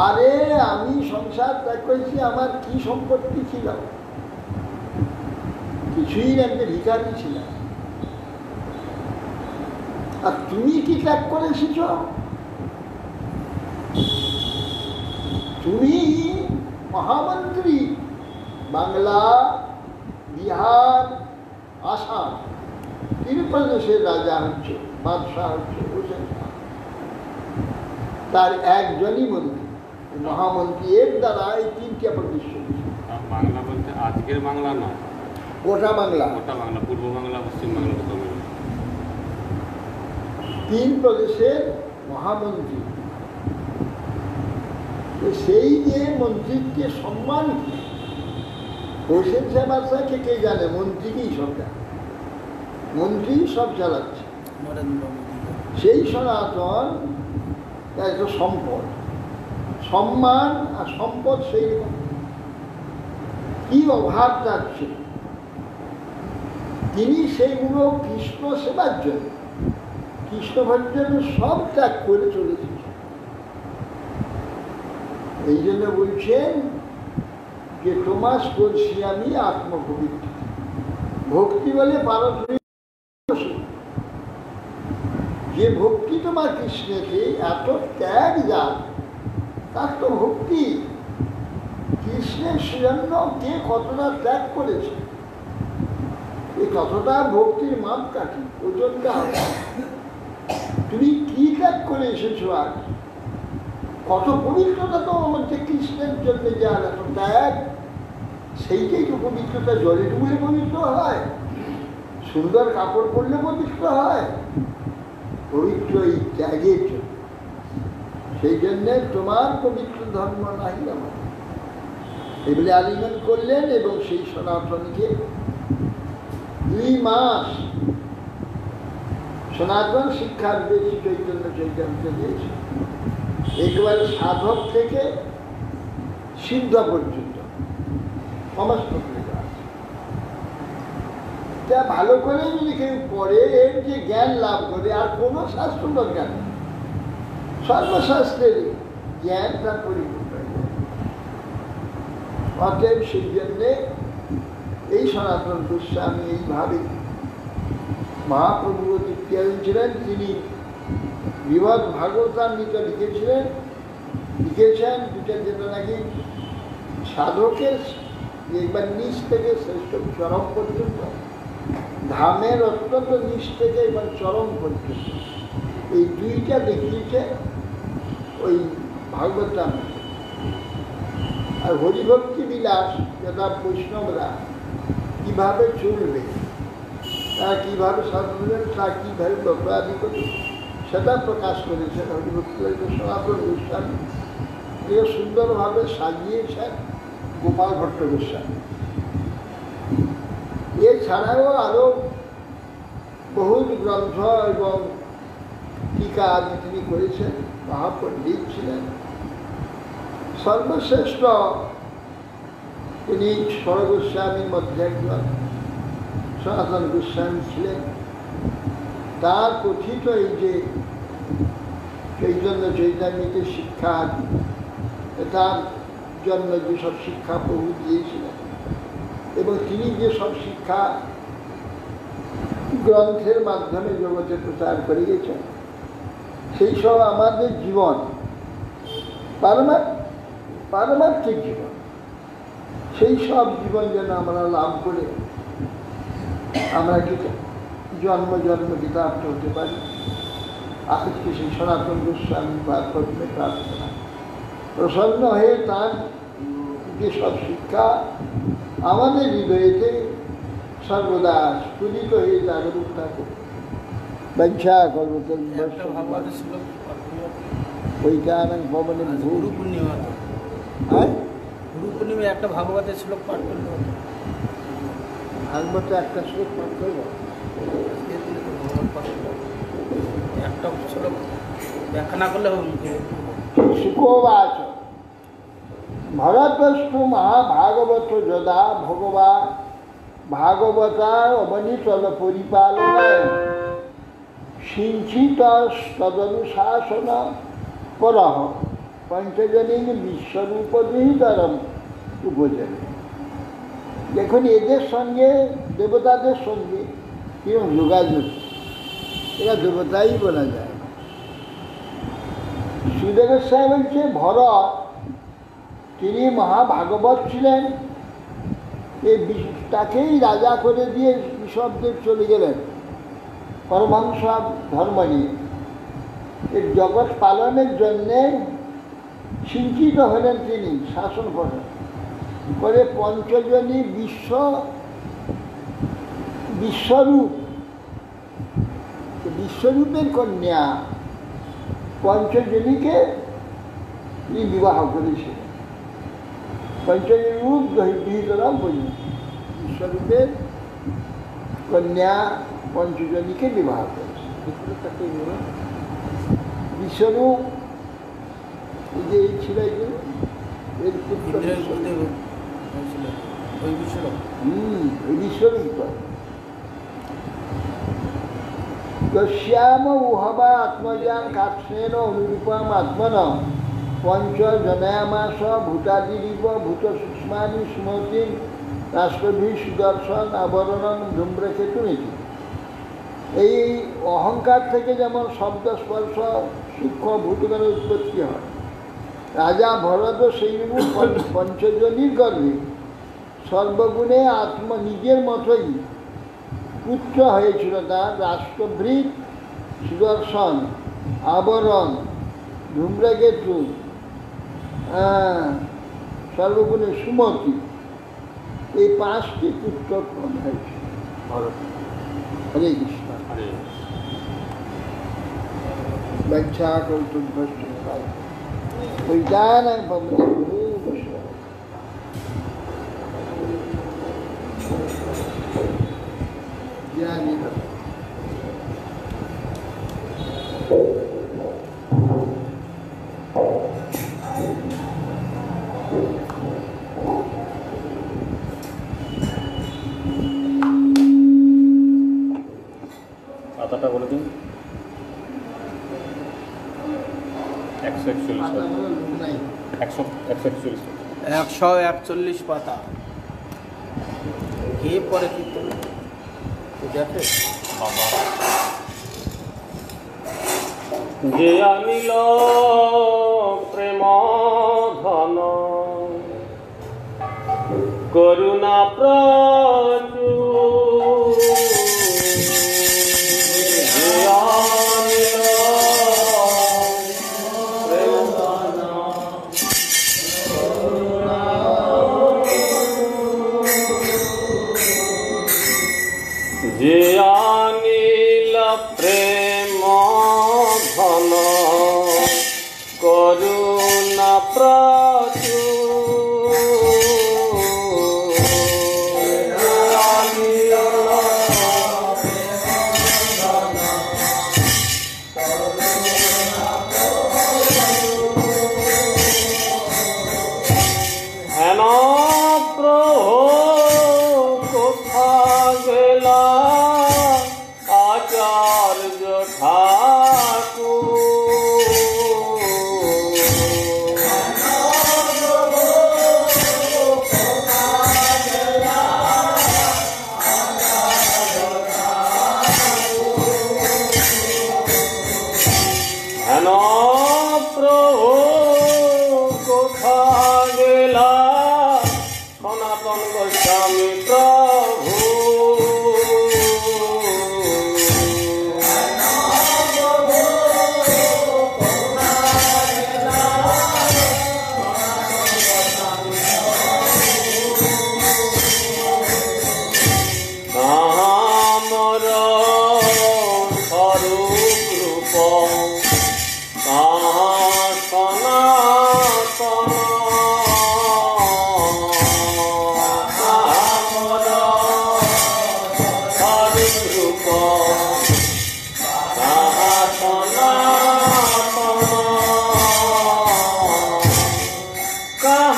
আরে আমি সংসার ত্যাগ করেছি, আমার কি সম্পত্তি ছিল? কিছুই না, একটা ভিখারি ছিলাম। আর তুমি কি ত্যাগ করে এসেছ? তুমি মহামন্ত্রী, বাংলা, বিহার, আসাম, তিন প্রদেশের রাজা হচ্ছে, বাদশাহ হচ্ছে হোসেন খান। তার একজনই মন্ত্রী, মহামন্ত্রী। এর দ্বারা এই তিনটা প্রদেশ। বাংলা বলতে আজকের বাংলা নয়, গোটা বাংলা, গোটা বাংলা, পূর্ব বাংলা, পশ্চিম বাংলা, তিন প্রদেশের মহামন্ত্রী। সেই যে মন্ত্রীকে সম্মান কি, হোসেন সাহেব বাদশাহকে কে জানে? মন্ত্রীকেই সব জানে, মন্ত্রী সব চালাচ্ছে। সেই সনাতন একটা সম্পদ, সম্মান আর সম্পদ সেই রকম। কি অভাব যাচ্ছে, তিনি সেইগুলো কৃষ্ণ সেবার জন্য, কৃষ্ণ ভজনের সব ত্যাগ করে চলেছে। এই জন্য বলছেন যে তোমার স্পর্শী আমি আত্মপবিত্র। ভক্তি বলে পারো তুমি, যে ভক্তি তোমার কৃষ্ণকে এত ত্যাগ যান, তার তো ভক্তি। কৃষ্ণের জন্য কে কতটা ত্যাগ করেছে, এই কতটা ভক্তির মাপ কাটি, ওজনটা হবে। তুমি কি ত্যাগ করে এসেছো? আর কত পবিত্রতা তো মধ্যে কৃষ্ণের জন্য যার এত ত্যাগ, সেইটাই তো পবিত্রতা। জলে ডুবলে পবিত্র হয়, সুন্দর কাপড় পরলে পবিত্র হয়, পবিত্র এই ত্যাগের জন্য। সেই জন্যে তোমার পবিত্র ধর্ম নাহি আমার, এগুলি আলিঙ্গন করলেন। এবং সেই সনাতনকে 2 মাস সনাতন শিক্ষার বেশি চৈতন্য চৈতন্য দিয়েছে। একবারে সাধক থেকে সিদ্ধ পর্যন্ত সমস্ত যা ভালো করে যদি কেউ পড়ে, এর যে জ্ঞান লাভ করে, আর কোনো শাস্ত্র দরকার নেই, সর্বশাস্ত্রের জ্ঞান তার পরিপূর্ণ হয়ে যায়। অতএব সেই জন্যে এই সনাতন গোস্বামী এইভাবে মহাপ্রভু ইত্যাদি ছিলেন। তিনি বিভাগ ভাগবতামৃত লিখেছেন, দুটা যেটা নাকি সাধকের একবার নিচ থেকে শ্রেষ্ঠ চরম পর্যন্ত, ধামের অত্যন্ত নিচ থেকে এবার চরম পর্যন্ত, এই দুইটা দেখিয়েছে ওই ভাগবতামৃত। আর হরিভক্তি বিলাস, যেটা বৈষ্ণবরা কীভাবে চলবে, তারা কীভাবে সাধন, তারা কীভাবে ব্রতাদি করবে, সেটা প্রকাশ করেছেন হরিভক্তি সনাতন গোস্বামী। এগুলো সুন্দরভাবে সাজিয়েছেন গোপাল ভট্ট গোস্বামী। এছাড়াও আরও বহু গ্রন্থ এবং টিকা আদি তিনি করেছেন, মহাপণ্ডিত ছিলেন। সর্বশ্রেষ্ঠ তিনি স্বরগোস্বামীর মধ্যে একজন সনাতন গোস্বামী ছিলেন। তার কথিত এই যে চৈতন্য চৈতন্যকে শিক্ষা, তার জন্য যেসব শিক্ষা প্রভু দিয়েছিলেন, এবং তিনি যেসব শিক্ষা গ্রন্থের মাধ্যমে জগতে প্রচার করে গেছেন, সেই সব আমাদের জীবন, পারমার্থিক জীবন, সেই সব জীবন যেন আমরা লাভ করে আমরা কি জন্ম জন্ম কৃতার্থ হতে পারি। আজকে সেই সনাতন গোস্বামী ভাগবতে প্রার্থনা প্রসন্ন হয়ে তার যেসব শিক্ষা আমাদের হৃদয়েতে সর্বদা স্ফুলিত হয়ে জাগরুক থাকে। বঞ্ছা কর্মকর একটা ভাগবতের শ্লোক পাঠ করলে বৈজ্ঞানিক ভবনে গুরু পূর্ণিমা তো। হ্যাঁ গুরু পূর্ণিমায় একটা ভাগবতের শ্লোক পাঠ করলে হতো। ভাগবতে একটা শ্লোক পাঠ করবো। আজকে দিনে তো ভাগবত পাঠ করবো। একটা শ্লোক ব্যাখ্যা না করলে হবে মুখে। সুখোবাচ ভরতস্তু মহাভাগবত যদা ভগবা ভাগবতার অবনীতল পরিপালনায় সিঞ্চিত তদনুশাসন পরহ পঞ্চজনীন বিশ্বরূপবিহিতরম উপজয়। দেখুন এদের সঙ্গে দেবতাদের সঙ্গে কিরকম যোগাযোগ, এরা দেবতাই বলা যায়। সুদেব সাহেব বলছে ভরত তিনি মহাভাগবত ছিলেন, এই তাকেই রাজা করে দিয়ে ঋষভদেব চলে গেলেন পরমহংস ধর্ম নিয়ে। এই জগৎ পালনের জন্যে সিঞ্চিত হলেন তিনি, শাসন করেন করে পঞ্চজনী বিশ্বরূপ বিশ্বরূপের কন্যা পঞ্চজনীকে তিনি বিবাহ করেছিলেন। পঞ্চজনী রূপ বিহিতরাম বলি বিশ্বরূপের কন্যা পঞ্চজনীকে বিবাহ করেছে। বিশ্বরূপ এই যে এই ছিল এর পুত্র ওই বিশ্বরূপ ওই বিশ্বরূপ শ্যাম উহবা আত্মজান কাৎসেন অনুরূপম আত্মন পঞ্চ জনায়ামাস ভূতাদিরিব ভূত সূক্ষ্মানি স্মৃতি রাষ্ট্রভি সুদর্শন আবরণন ধূম্রকেতু নীতি। এই অহংকার থেকে যেমন শব্দ স্পর্শ সূক্ষ্ম ভূতগণের উৎপত্তি হয়, রাজা ভরত সেইরূপ পঞ্চজনীর গর্ভে সর্বগুণে নিজের মতোই পুত্র হয়েছিল তার। রাষ্ট্রভৃত সুদর্শন আবরণ ধূম্রকেতু সর্বগুণে সুমতি, এই 5টি পুত্র হয়েছে ভরত। হরে কৃষ্ণ। বাঞ্ছা কৌতুভ্যশ্চ বৈজ্ঞানিক ভবনে জ্ঞানী পাতাটা বলে দিন। 141 পাতা। কে পরে কীর্তন দেখে বাবা যে আনিল প্রেম ধন করুণা প্রচুর, যে আনিল প্রেম ধন যে আনিল প্রেম ধন করুণা প্রচুর,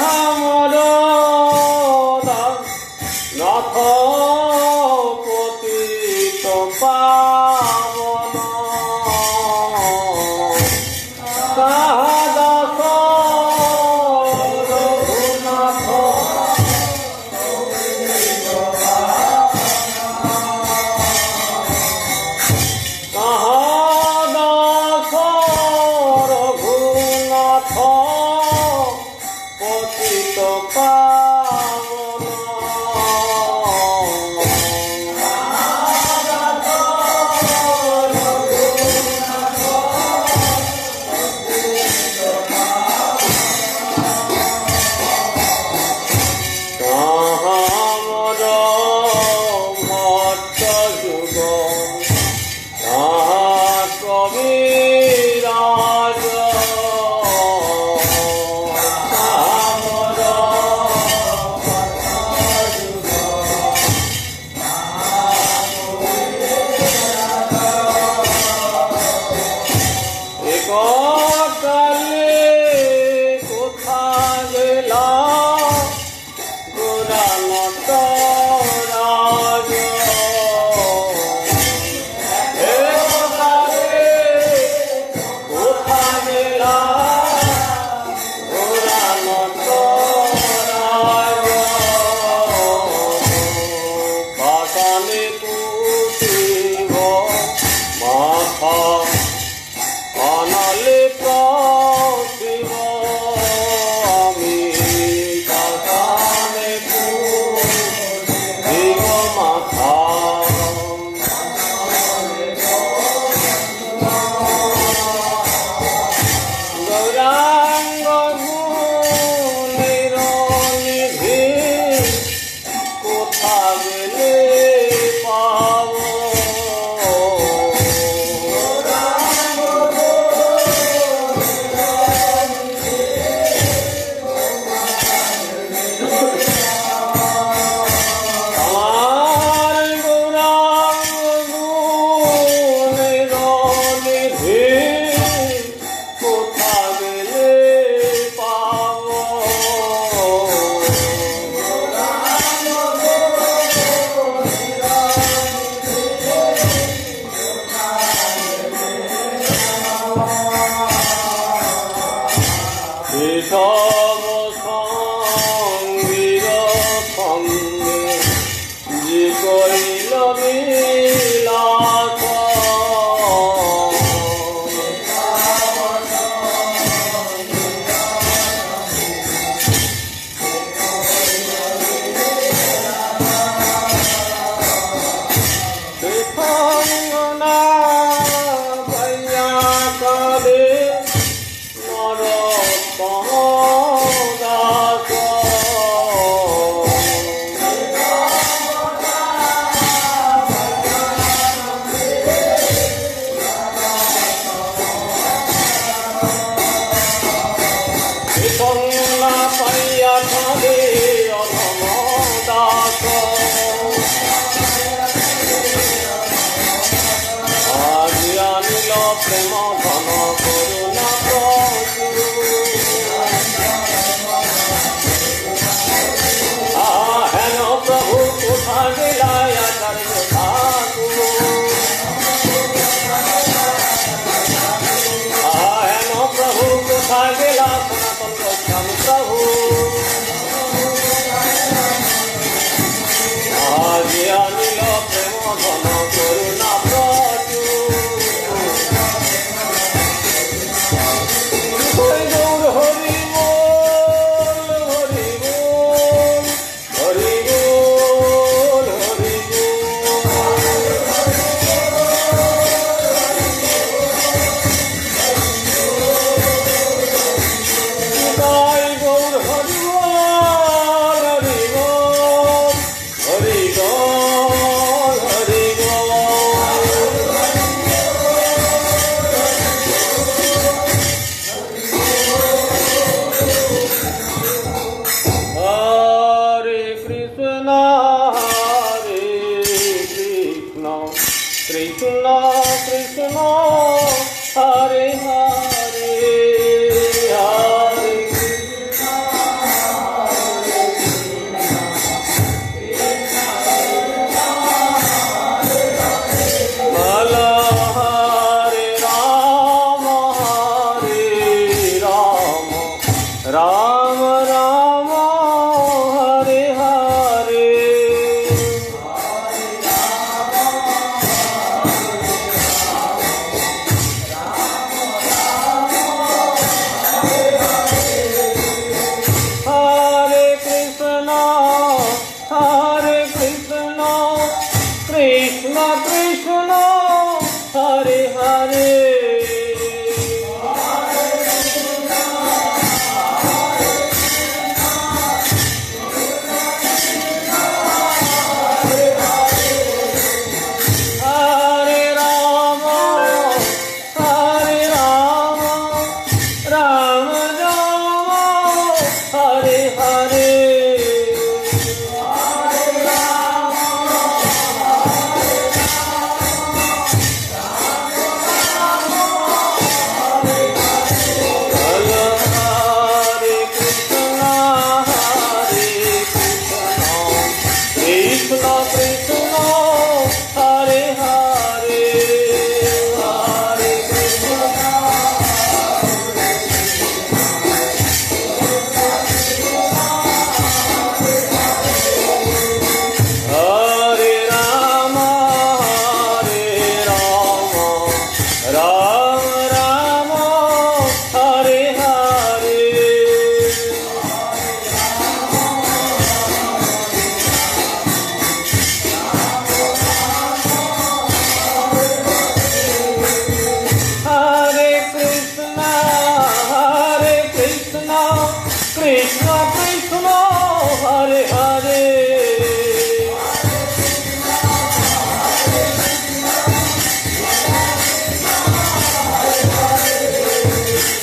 তাহামর নাথ পতিত পাবন তাহা দাস রঘুনাথ তাহা দাস রঘুনাথ পতিত পাবন তাহামর ভট্ট যুগ তাহা কবিরাজ তাহামর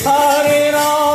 Hare Rama